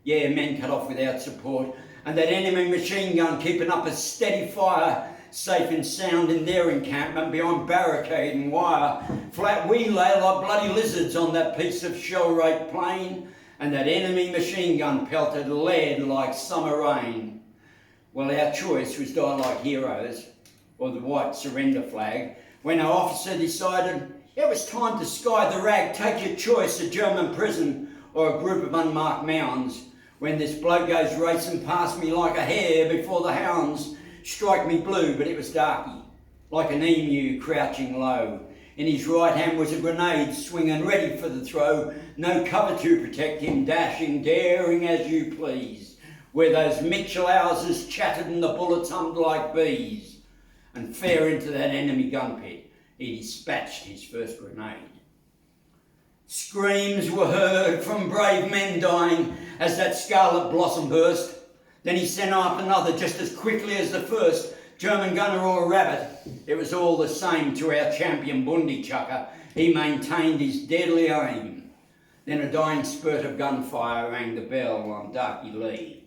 Yeah, men cut off without support, and that enemy machine gun keeping up a steady fire, safe and sound in their encampment behind barricade and wire. Flat we lay like bloody lizards on that piece of shell-raked plain, and that enemy machine gun pelted lead like summer rain. Well, our choice was die like heroes, or the white surrender flag, when our officer decided it was time to sky the rag, take your choice, a German prison or a group of unmarked mounds. When this bloke goes racing past me like a hare before the hounds strike me blue, but it was Darky, like an emu crouching low. In his right hand was a grenade swinging ready for the throw, no cover to protect him, dashing, daring as you please, where those Mitchell houses chattered and the bullets hummed like bees. And fair into that enemy gun pit, he dispatched his first grenade. Screams were heard from brave men dying as that scarlet blossom burst. Then he sent up another just as quickly as the first, German gunner or rabbit. It was all the same to our champion Bundy chucker. He maintained his deadly aim. Then a dying spurt of gunfire rang the bell on Darky Lee.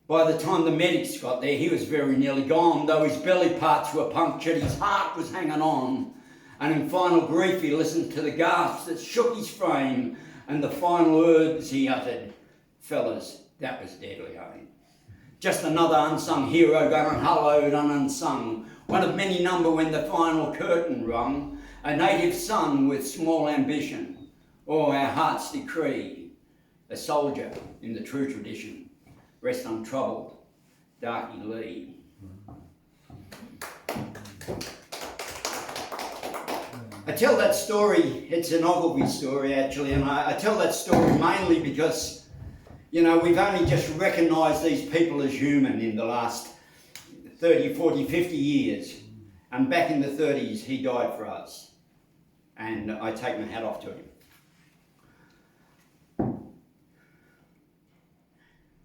By the time the medics got there, he was very nearly gone. Though his belly parts were punctured, his heart was hanging on. And in final grief he listened to the gasps that shook his frame and the final words he uttered, "Fellas, that was deadly aim." Just another unsung hero gone unhallowed and unsung, one of many number when the final curtain rung, a native son with small ambition, or our heart's decree, a soldier in the true tradition, rest untroubled, Darky Lee. I tell that story, it's an Ogilvy story actually, and I tell that story mainly because, you know, we've only just recognised these people as human in the last 30, 40, 50 years. And back in the 30s, he died for us. And I take my hat off to him.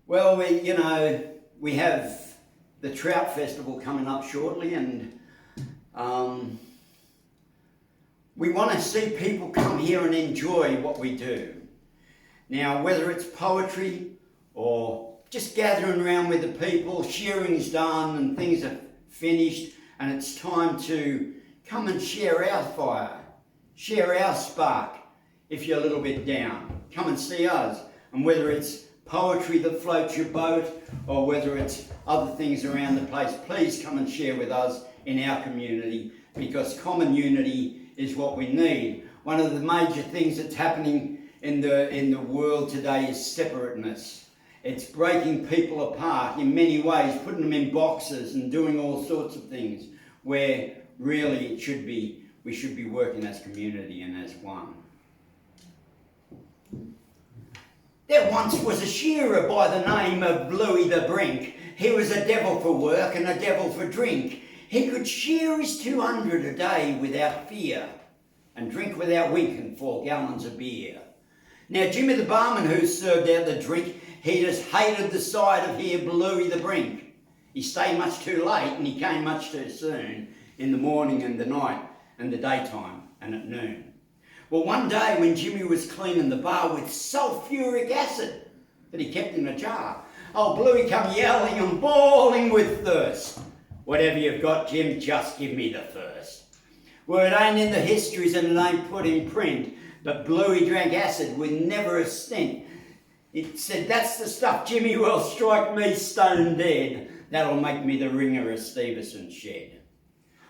Well, we have the Trout Festival coming up shortly, and we want to see people come here and enjoy what we do. Now, whether it's poetry or just gathering around with the people, shearing's done and things are finished, and it's time to come and share our fire, share our spark. If you're a little bit down, come and see us. And whether it's poetry that floats your boat or whether it's other things around the place, please come and share with us in our community, because common unity is what we need. One of the major things that's happening in the world today is separateness. It's breaking people apart in many ways, putting them in boxes and doing all sorts of things, where really we should be working as community and as one. There once was a shearer by the name of Bluey the Brink. He was a devil for work and a devil for drink. He could shear his 200 a day without fear and drink without winking 4 gallons of beer. Now Jimmy the barman who served out the drink, he just hated the sight of here Bluey the Brink. He stayed much too late and he came much too soon in the morning and the night and the daytime and at noon. Well, one day when Jimmy was cleaning the bar with sulphuric acid that he kept in a jar, old Bluey come yelling and bawling with thirst. "Whatever you've got, Jim, just give me the first." Well, it ain't in the histories and it ain't put in print, but Bluey drank acid with never a stint. It said, "That's the stuff Jimmy will strike me stone dead. That'll make me the ringer of Stevenson's shed."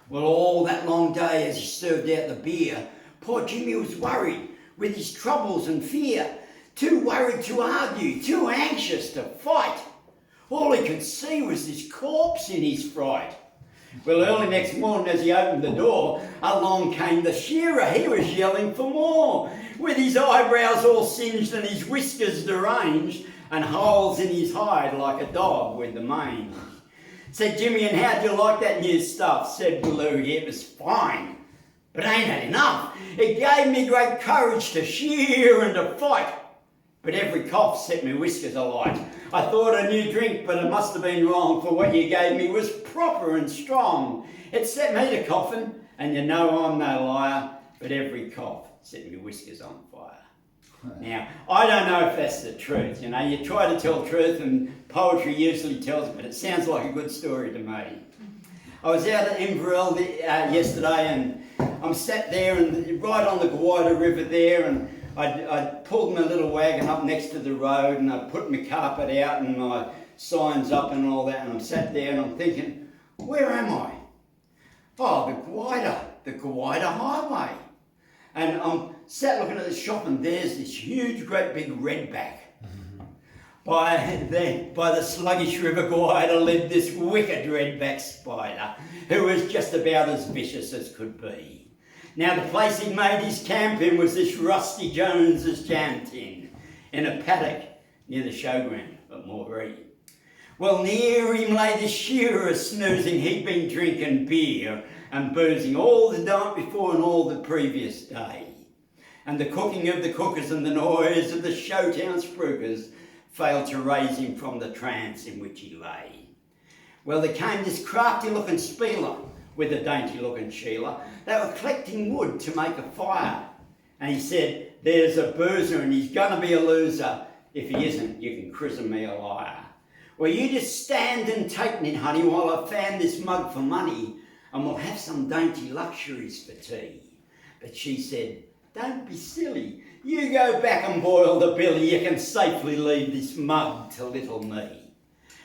Well, all that long day as he served out the beer, poor Jimmy was worried with his troubles and fear. Too worried to argue, too anxious to fight. All he could see was this corpse in his fright. Well, early next morning as he opened the door, along came the shearer. He was yelling for more, with his eyebrows all singed and his whiskers deranged, and holes in his hide like a dog with the mange. Said Jimmy, "And how'd you like that new stuff?" Said Blue, "It was fine, but ain't it enough? It gave me great courage to shear and to fight. But every cough set me whiskers alight. I thought a new drink, but it must have been wrong, for what you gave me was proper and strong. It set me to coughing, and you know I'm no liar, but every cough set me whiskers on fire." Now, I don't know if that's the truth, you know. You try to tell truth and poetry usually tells it, but it sounds like a good story to me. I was out at Inverell yesterday, and I'm sat there and right on the Guyra River there, and I pulled my little wagon up next to the road, and I put my carpet out and my signs up and all that, and I'm sat there and I'm thinking, where am I? Oh, the Guyra Highway. And I'm sat looking at the shop, and there's this huge, great big redback. By the sluggish River Guyra lived this wicked redback spider, who was just about as vicious as could be. Now the place he'd made his camp in was this Rusty Jones's jam tin, in a paddock near the showground at Moree. Well, near him lay the shearer snoozing. He'd been drinking beer and boozing all the night before and all the previous day. And the cooking of the cookers and the noise of the Showtown spruikers failed to raise him from the trance in which he lay. Well, there came this crafty-looking spieler with a dainty-looking Sheila. They were collecting wood to make a fire. And he said, "There's a boozer and he's going to be a loser. If he isn't, you can christen me a liar. Well, you just stand and take me, honey, while I fan this mug for money, and we'll have some dainty luxuries for tea." But she said, "Don't be silly. You go back and boil the billy. You can safely leave this mug to little me."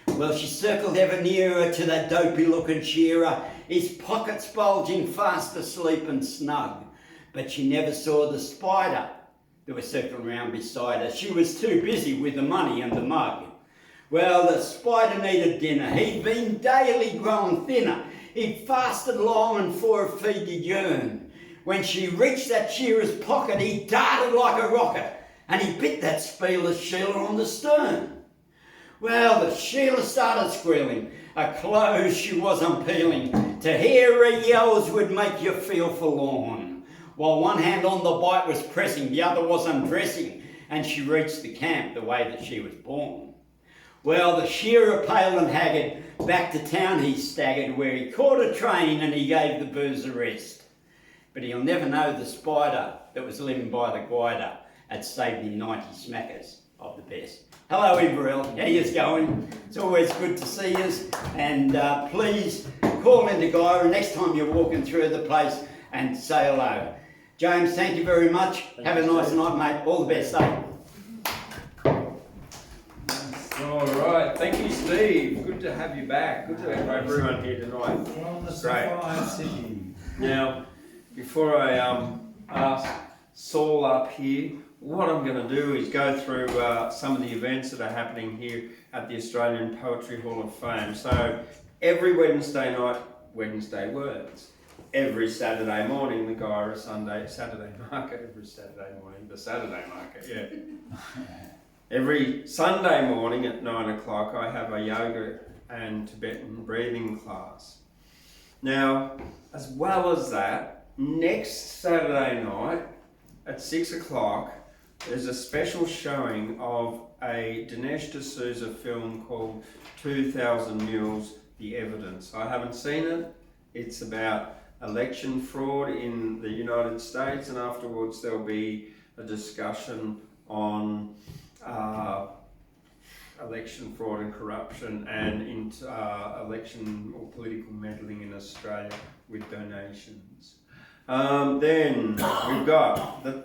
Well, she circled ever nearer to that dopey-looking shearer, his pockets bulging, fast asleep and snug. But she never saw the spider that was circling round beside her. She was too busy with the money and the mug. Well, the spider needed dinner. He'd been daily growing thinner. He'd fasted long and for a feed to yearn. When she reached that shearer's pocket, he darted like a rocket, and he bit that spieler's Sheila on the stern. Well, the Sheila started squealing. Her clothes she was unpeeling. To hear her yells would make you feel forlorn. While one hand on the bite was pressing, the other was undressing, and she reached the camp the way that she was born. Well, the shearer, pale and haggard, back to town he staggered, where he caught a train and he gave the booze a rest. But he'll never know the spider that was living by the Guyra had saved him 90 smackers of the best. Hello, Inverell. How yous going? It's always good to see yous. And please call into Guyra next time you're walking through the place and say hello. James, thank you very much. Have a nice night, mate. All the best, eh? All right, thank you, Steve. Good to have you back. Good to have everyone here tonight. From the Great. Sapphire City. Now, before I ask Saul up here, what I'm going to do is go through some of the events that are happening here at the Australian Poetry Hall of Fame. So every Wednesday night, Wednesday Words. Every Saturday morning, the Guyra Saturday Market. Every Saturday morning, the Saturday Market, yeah. Every Sunday morning at 9 o'clock, I have a yoga and Tibetan breathing class. Now, as well as that, next Saturday night at 6 o'clock, there's a special showing of a Dinesh D'Souza film called 2000 Mules, The Evidence. I haven't seen it. It's about election fraud in the United States, and afterwards there'll be a discussion on election fraud and corruption and election or political meddling in Australia with donations. Then we've got the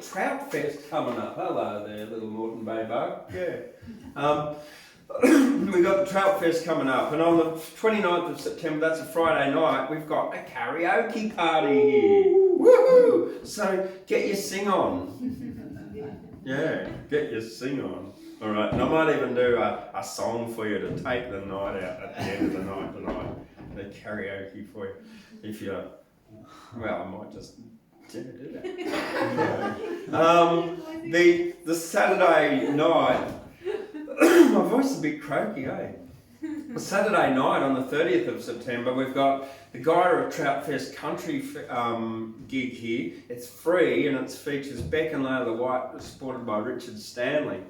Trout Fest coming up. Hello there, little Morton Baybo. Yeah. We've got the Trout Fest coming up, and on the 29th of September, that's a Friday night, we've got a karaoke party here. Woohoo! So get your sing on. Yeah, get your sing on. All right, and I might even do a song for you to take the night out at the end of the night tonight. The karaoke for you. If you're, well, I might just do that. The Saturday night, my voice is a bit croaky, eh? The Saturday night on the 30th of September, we've got the Guyra Trout Fest country gig here. It's free and it features Beck and Layla the White, supported by Richard Stanley.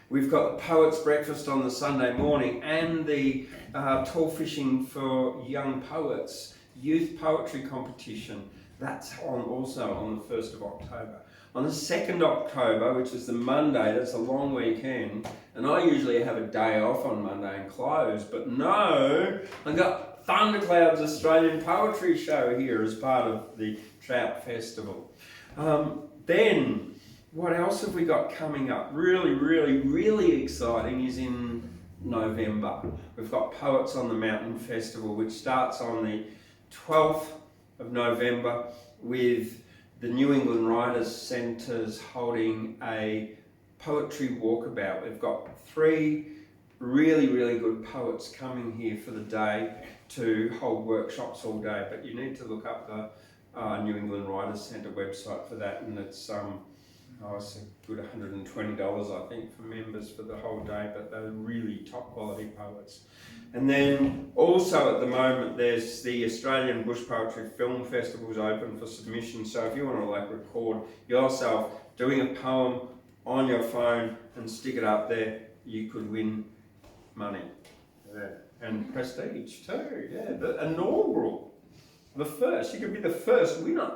We've got the Poets Breakfast on the Sunday morning and the tall fishing for young poets youth poetry competition. That's also on the 1st of October. On the 2nd October, which is the Monday, that's a long weekend, and I usually have a day off on Monday and close, but no, I got Thundercloud's Australian Poetry Show here as part of the Trout Festival. Then, what else have we got coming up? Really, really, really exciting is in November. We've got Poets on the Mountain Festival, which starts on the 12th of November with the New England Writers Centres holding a poetry walkabout. We've got 3 really, really good poets coming here for the day to hold workshops all day, but you need to look up the New England Writers Centre website for that, and it's it's a good $120 I think for members for the whole day, but they're really top quality poets. And then also at the moment there's the Australian Bush Poetry Film Festival's open for submission, so if you want to record yourself doing a poem on your phone and stick it up there, you could win money. Yeah. And prestige too, yeah, the inaugural, the first, you could be the first winner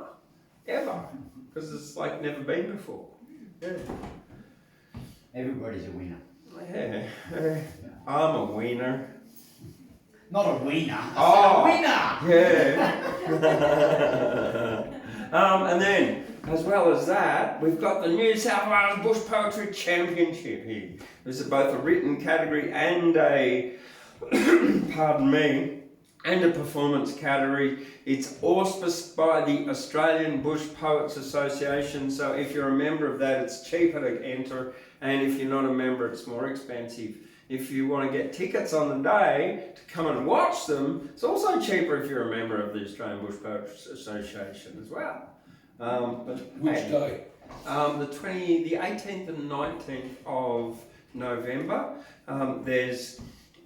ever, because it's never been before. Yeah. Everybody's a winner. Yeah, I'm a winner. Not a wiener. Oh, a winner. Yeah. And then, as well as that, we've got the New South Wales Bush Poetry Championship here. This is both a written category and a, pardon me, and a performance category. It's auspiced by the Australian Bush Poets Association, so if you're a member of that, it's cheaper to enter, and if you're not a member, it's more expensive. If you want to get tickets on the day to come and watch them, it's also cheaper if you're a member of the Australian Bush Poets Association as well. Which day? The 18th and 19th of November. There's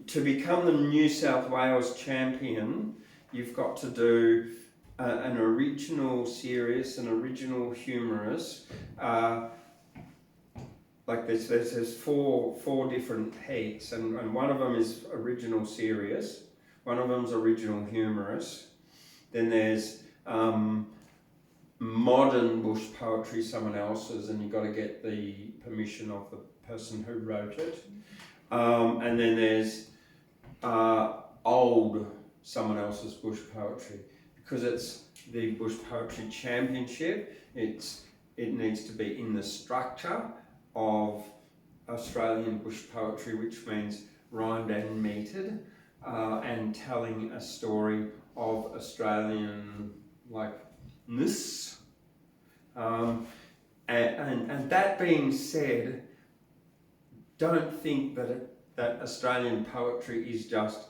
to become the New South Wales champion, you've got to do an original series, an original humorous. There's four different heats, and one of them is original serious, one of them's original humorous, then there's modern bush poetry, someone else's, and you've got to get the permission of the person who wrote it, and then there's old someone else's bush poetry. Because it's the Bush Poetry Championship, it needs to be in the structure of Australian bush poetry, which means rhymed and metered, and telling a story of Australian likeness. And that being said, don't think that Australian poetry is just,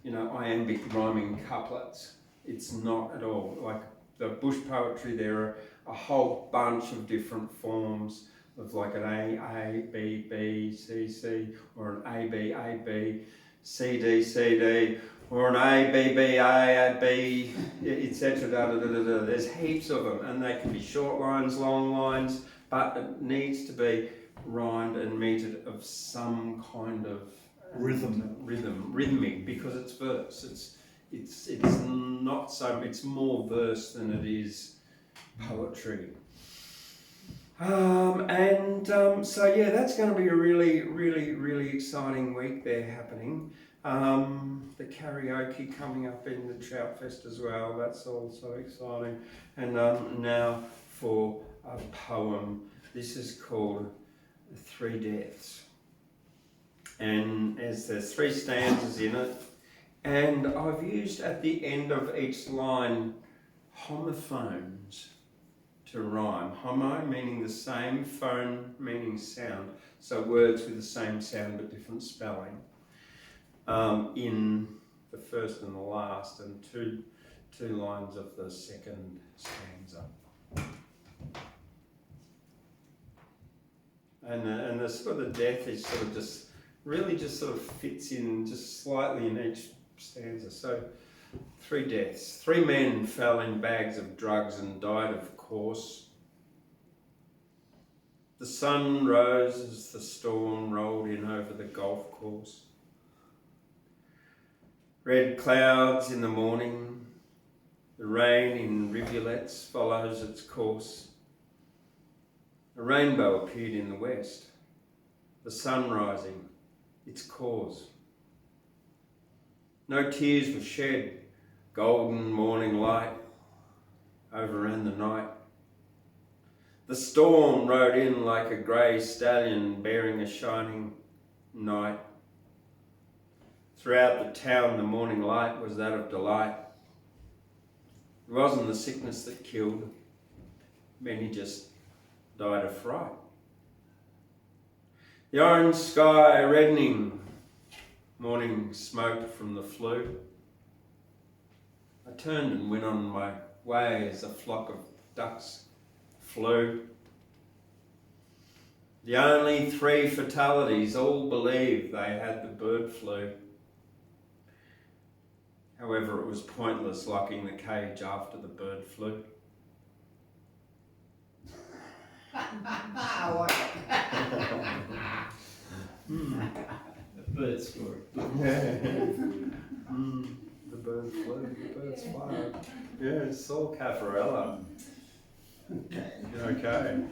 iambic rhyming couplets. It's not at all. Like the bush poetry, there are a whole bunch of different forms of an A, B, B, C, C, or an A, B, A, B, C, D, C, D, or an A, B, B, A, B, etc. There's heaps of them, and they can be short lines, long lines, but it needs to be rhymed and metered of some kind of rhythmic, because it's verse. It's not so. It's more verse than it is poetry. So yeah, that's going to be a really, really, really exciting week there happening. The karaoke coming up in the Trout Fest as well. That's also exciting. And now for a poem. This is called Three Deaths. And there's 3 stanzas in it. And I've used at the end of each line homophones to rhyme. Homo meaning the same, phone meaning sound. So words with the same sound but different spelling. In the first and the last, and two lines of the second stanza. And the sort of death is sort of just really just sort of fits in just slightly in each stanza. So 3 deaths. 3 men fell in bags of drugs and died of course. The sun rose as the storm rolled in over the golf course. Red clouds in the morning, the rain in rivulets follows its course. A rainbow appeared in the west, the sun rising, its cause. No tears were shed, golden morning light overran the night. The storm rode in like a grey stallion bearing a shining night. Throughout the town the morning light was that of delight. It wasn't the sickness that killed, many just died of fright. The orange sky reddening, morning smoke from the flue. I turned and went on my way as a flock of ducks flew. The only 3 fatalities, all believed they had the bird flu. However, it was pointless locking the cage after the bird flew. The bird story. The bird flew, the birds fly. Yeah, Saul Cafarella. Okay.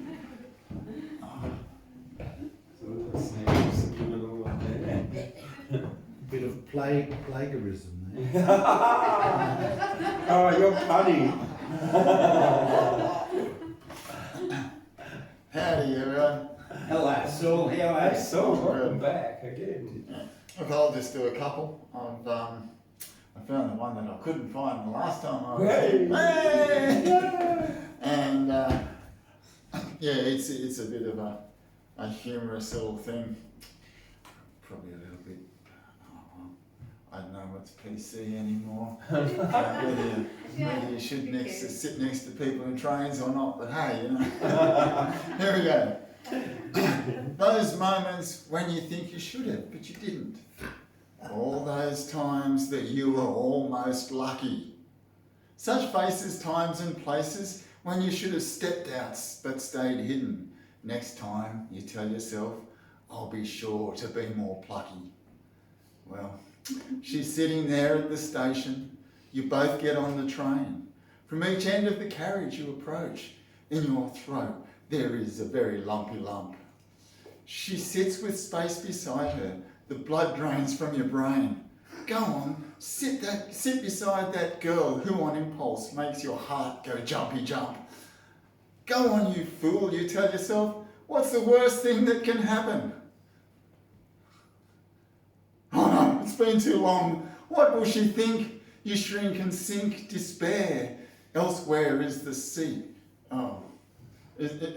Bit of plagiarism there. Oh, you're funny. Howdy everyone. Hello, Saul. How are you? Saul, welcome back again. Look, I'll just do a couple. I found the one that I couldn't find the last time I was here. Hey! And yeah, it's a bit of a humorous little thing. Probably a little bit. I don't know what's PC anymore. Whether you should sit next to people in trains or not, but hey, you know. Here we go. Those moments when you think you should have, but you didn't. All those times that you were almost lucky. Such faces, times and places when you should have stepped out but stayed hidden. Next time you tell yourself, I'll be sure to be more plucky. Well, she's sitting there at the station. You both get on the train. From each end of the carriage you approach. In your throat there is a very lumpy lump. She sits with space beside her. The blood drains from your brain. Go on, sit beside that girl who on impulse makes your heart go jumpy jump. Go on, you fool, you tell yourself. What's the worst thing that can happen? Oh no, it's been too long. What will she think? You shrink and sink, despair. Elsewhere is the seat.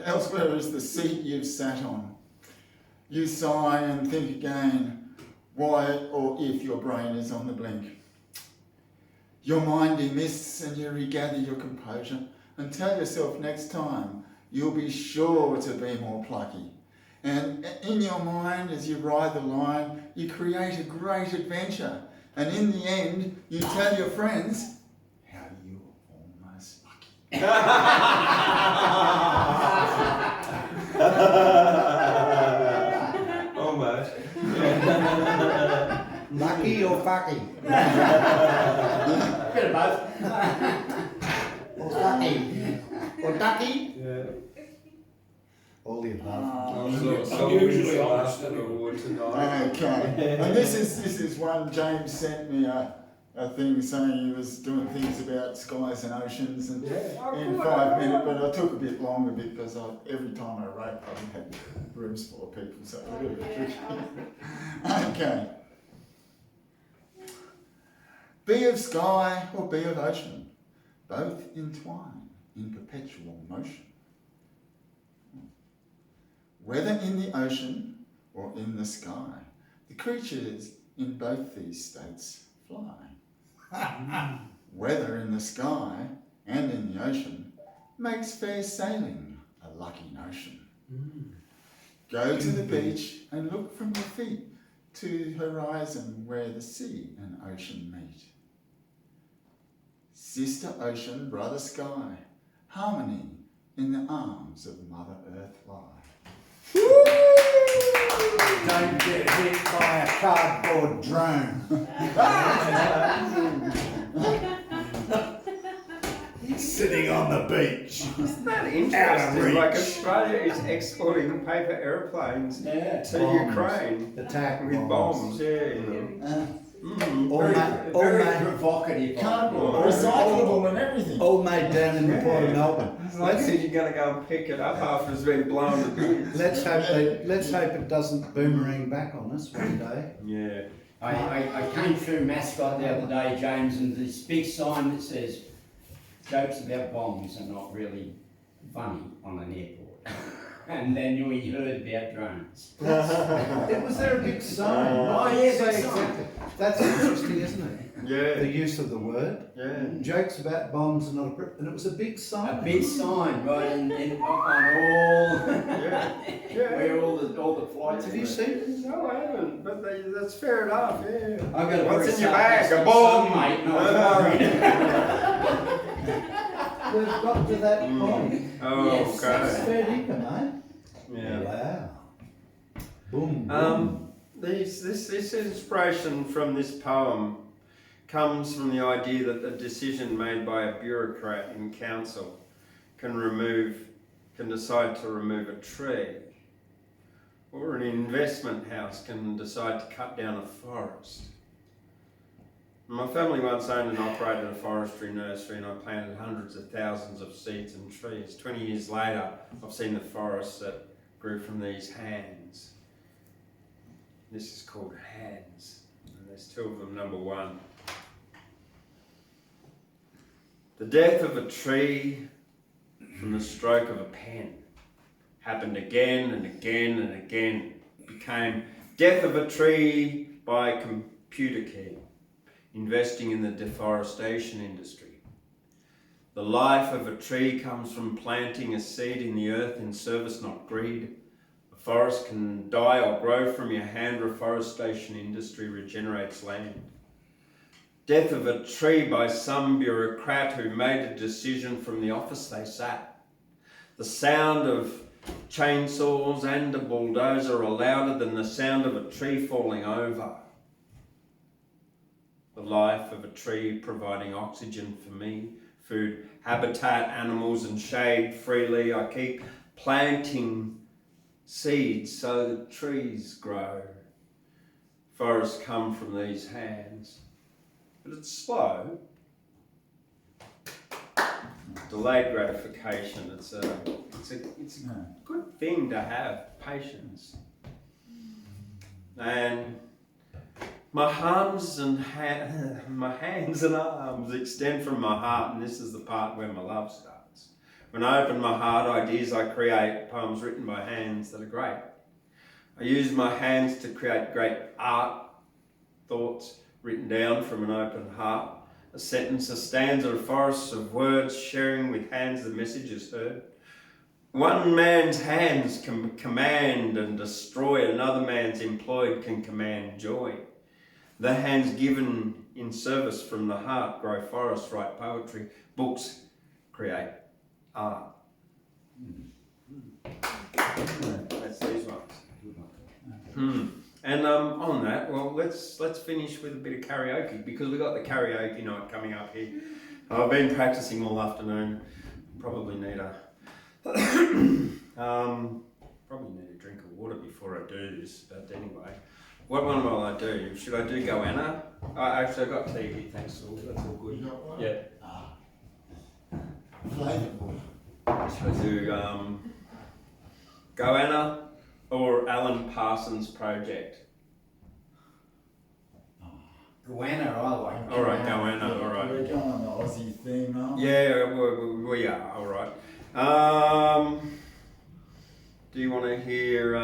Elsewhere is the seat you've sat on. You sigh and think again, why or if your brain is on the blink. Your mind demists and you regather your composure and tell yourself next time you'll be sure to be more plucky. And in your mind, as you ride the line, you create a great adventure. And in the end, you tell your friends how you were almost lucky. Almost. Lucky or fucky? Bit of both. Or fucky? Or ducky? Yeah. All the above. So usually last an award tonight. Okay. And this is one James sent me a thing saying he was doing things about skies and oceans and in 5 minutes, but I took a bit longer because every time I wrote I had rooms full of people, so it was a little bit tricky. Okay. Be of sky or be of ocean, both entwine in perpetual motion. Whether in the ocean or in the sky, the creatures in both these states fly. Whether in the sky and in the ocean makes fair sailing a lucky notion. Go to the beach and look from your feet to horizon where the sea and ocean meet. Sister ocean, brother sky, harmony in the arms of Mother Earth lie. Don't get hit by a cardboard drone. Sitting on the beach. Isn't that Out interesting? of Like reach. Australia is exporting paper airplanes to Bombs. Ukraine Attack with bombs. Yeah, you know. Very provocative. cardboard, recyclable and everything. All made down in the port of Melbourne. It's like you're going to go and pick it up after it's been blown to bits. Let's hope it doesn't boomerang back on us one day. Yeah. I came through Mascot the other day, James, and this big sign that says jokes about bombs are not really funny on an airport. And then we heard about drones. Was there a big sign? Oh, yeah, So big sign. exactly. That's interesting, isn't it? The Yeah. use of the word. Yeah. Jokes about bombs and not and it was a big sign. A big sign right on all Yeah. Yeah. where all the flights. Have you seen it? No, I haven't, but that's fair enough, yeah. I've got a What's very in your bag? A sarcastic bomb! son, mate, and I was worried. We've got to that point. Oh, Yes. It's okay. fair dinkum, Yeah. Wow. Boom, boom. This inspiration from this poem comes from the idea that a decision made by a bureaucrat in council can decide to remove a tree, or an investment house can decide to cut down a forest. My family once owned and operated a forestry nursery, and I planted hundreds of thousands of seeds and trees. 20 years later, I've seen the forests that grew from these hands. This is called hands, and there's two of them. Number one, the death of a tree from the stroke of a pen happened again and again and again. It became death of a tree by computer key, investing in the deforestation industry. The life of a tree comes from planting a seed in the earth in service, not greed. A forest can die or grow from your hand. Reforestation industry regenerates land. Death of a tree by some bureaucrat who made a decision from the office they sat. The sound of chainsaws and a bulldozer are louder than the sound of a tree falling over. The life of a tree providing oxygen for me, food, habitat, animals and shade freely. I keep planting seeds so that trees grow. Forests come from these hands. But it's slow. Delayed gratification. It's a good thing to have, patience. And my hands and arms extend from my heart, and this is the part where my love starts. When I open my heart, ideas I create, poems written by hands that are great. I use my hands to create great art, thoughts written down from an open heart. A sentence, a stanza, a forest of words, sharing with hands the messages heard. One man's hands can command and destroy, another man's employed can command joy. The hands given in service from the heart grow forests, write poetry, books create art. That's these ones. And on that, well, let's finish with a bit of karaoke, because we've got the karaoke night coming up here. I've been practicing all afternoon. Probably need a probably need a drink of water before I do this, but anyway. What one will I do? Should I do Goanna? Actually, I've got tea here, thanks, Saul. That's all good. You got one? Yeah. Flavourful. Should I do Goanna or Alan Parsons' Project? Goanna, I like. All right, Goanna, all right. We're going on the Aussie theme, aren't we? Yeah, we are, all right. Do you want to hear,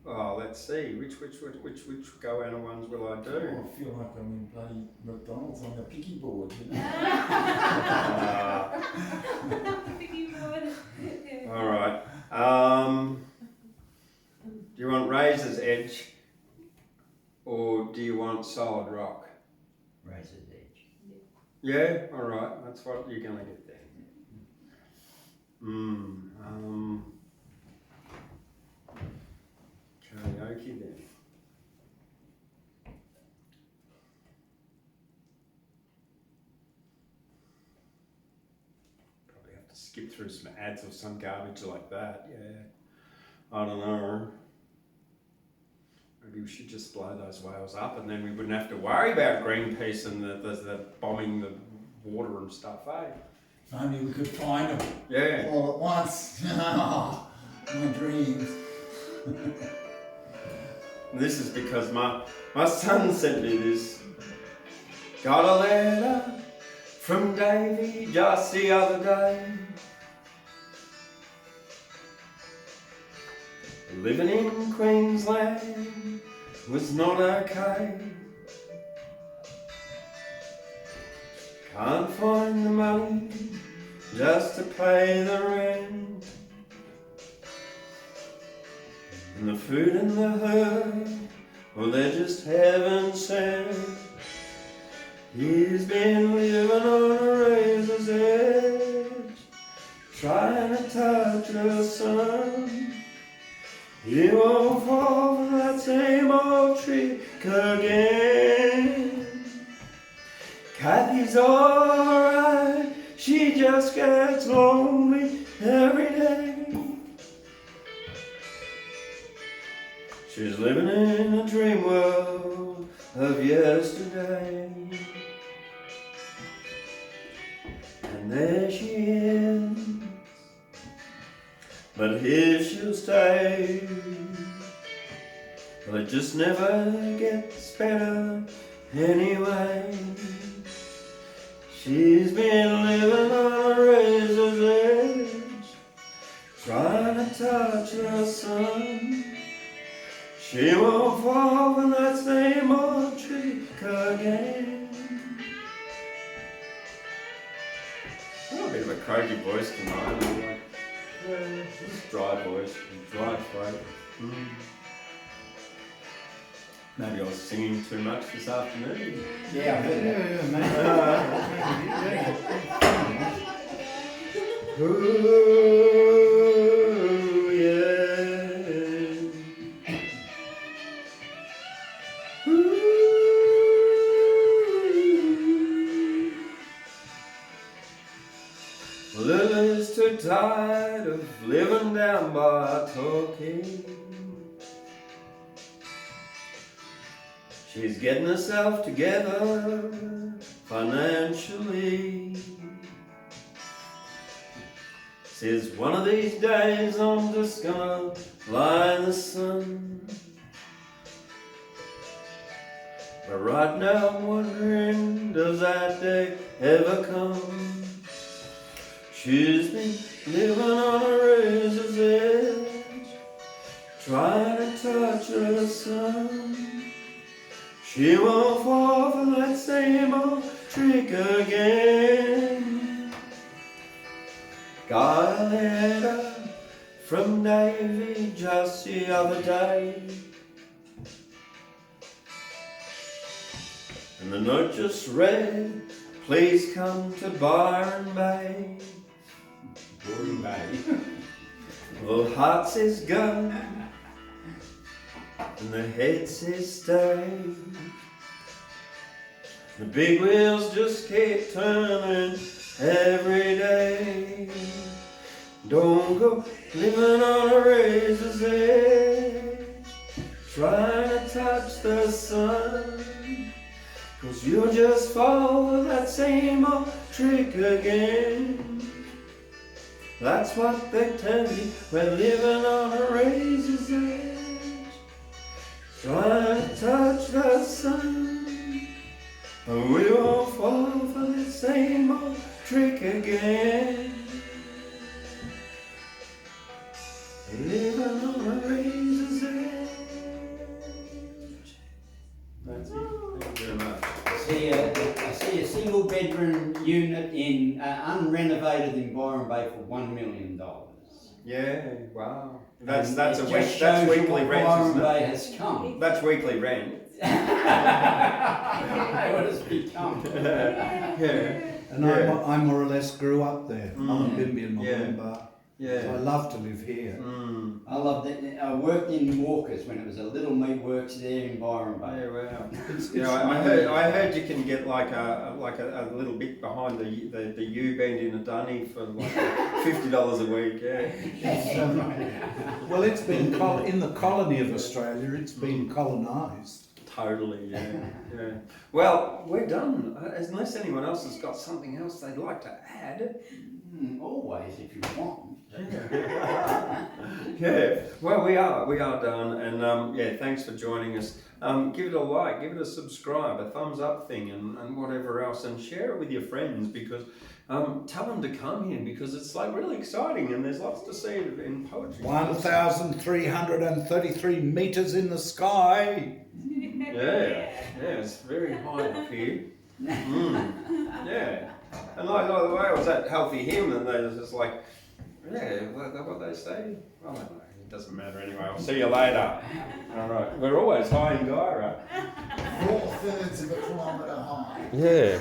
let's see, which Goanna ones will I Oh, do? I feel like I'm in bloody McDonald's on the picky board, you know? Piggy board. All right. Do you want Razor's Edge or do you want Solid Rock? Razor's Edge. Yeah, all right. That's what you're gonna get there. Karaoke then. Probably have to skip through some ads or some garbage like that. Yeah. I don't know. Maybe we should just blow those whales up and then we wouldn't have to worry about Greenpeace and the bombing the water and stuff, eh? If only we could find them Yeah. all at once. Oh, my dreams. This is because my son sent me this. Got a letter from Davy just the other day. Living in Queensland was not okay. Can't find the money just to pay the rent. And the food and the herb, well, they're just heaven sent. He's been living on a razor's edge, trying to touch the sun. He won't fall for that same old trick again. Kathy's alright, she just gets lonely every day. She's living in a dream world of yesterday. And there she is, but here she'll stay. Well, it just never gets better anyway. She's been living on a razor's edge, trying to touch the sun. She won't fall from that same old trick again. I've got a bit of a croaky voice tonight. I'm like, just dry voice, dry throat. Maybe I was singing too much this afternoon. Yeah, I heard that. Ooh, yeah. Ooh. Lily's too tired of living down by Torquay. She's getting herself together financially. Says one of these days I'm just gonna lie in the sun. But right now I'm wondering, does that day ever come? She's been living on a razor's edge, trying to touch the sun. She won't fall for that same old trick again. Got a letter from Davy just the other day, and the note just read, please come to Byron Bay. Byron Bay. Well, heart says go, and the head says stay. The big wheels just keep turning every day. Don't go living on a razor's edge, trying to touch the sun, 'cause you'll just fall for that same old trick again. That's what they tell you, we're living on a razor's edge, trying to touch the sun, but we won't fall for the same old trick again. Living on a razor's edge. That's it. Thank you very much. I see a single bedroom unit in unrenovated in Byron Bay for $1 million. Yeah, wow. And That's it that's just shows weekly what rent, Byron isn't Bay it? has come. That's weekly rent. What has become? Yeah. And Yeah. I more or less grew up there. I'm a Mm. Bimby and Yeah. Moomba. So I Yeah. love to live here. Mm. I loved it. I worked in Walkers when it was a little meat works there in Byron Bay. Yeah, wow. It's Yeah, I heard you can get like a little bit behind the U bend in a dunny for like $50 a week. Yeah. Well, it's been in the colony of Australia. It's been colonised. Totally. Yeah. Yeah. Well, we're done. Unless anyone else has got something else they'd like to add. Always, if you want. Yeah. Well, we are done, and yeah, thanks for joining us. Give it a like, give it a subscribe, a thumbs up thing, and whatever else, and share it with your friends, because tell them to come here, because it's like really exciting, and there's lots to see in poetry. 1,333 metres in the sky. Yeah, it's very high up here. Yeah, and like the way I was at Healthy Hymn, and they was just like, yeah, what they say? I don't know. It doesn't matter anyway. I'll see you later. All right. We're always high in Guyra. 4/3 of a kilometre high. Yeah.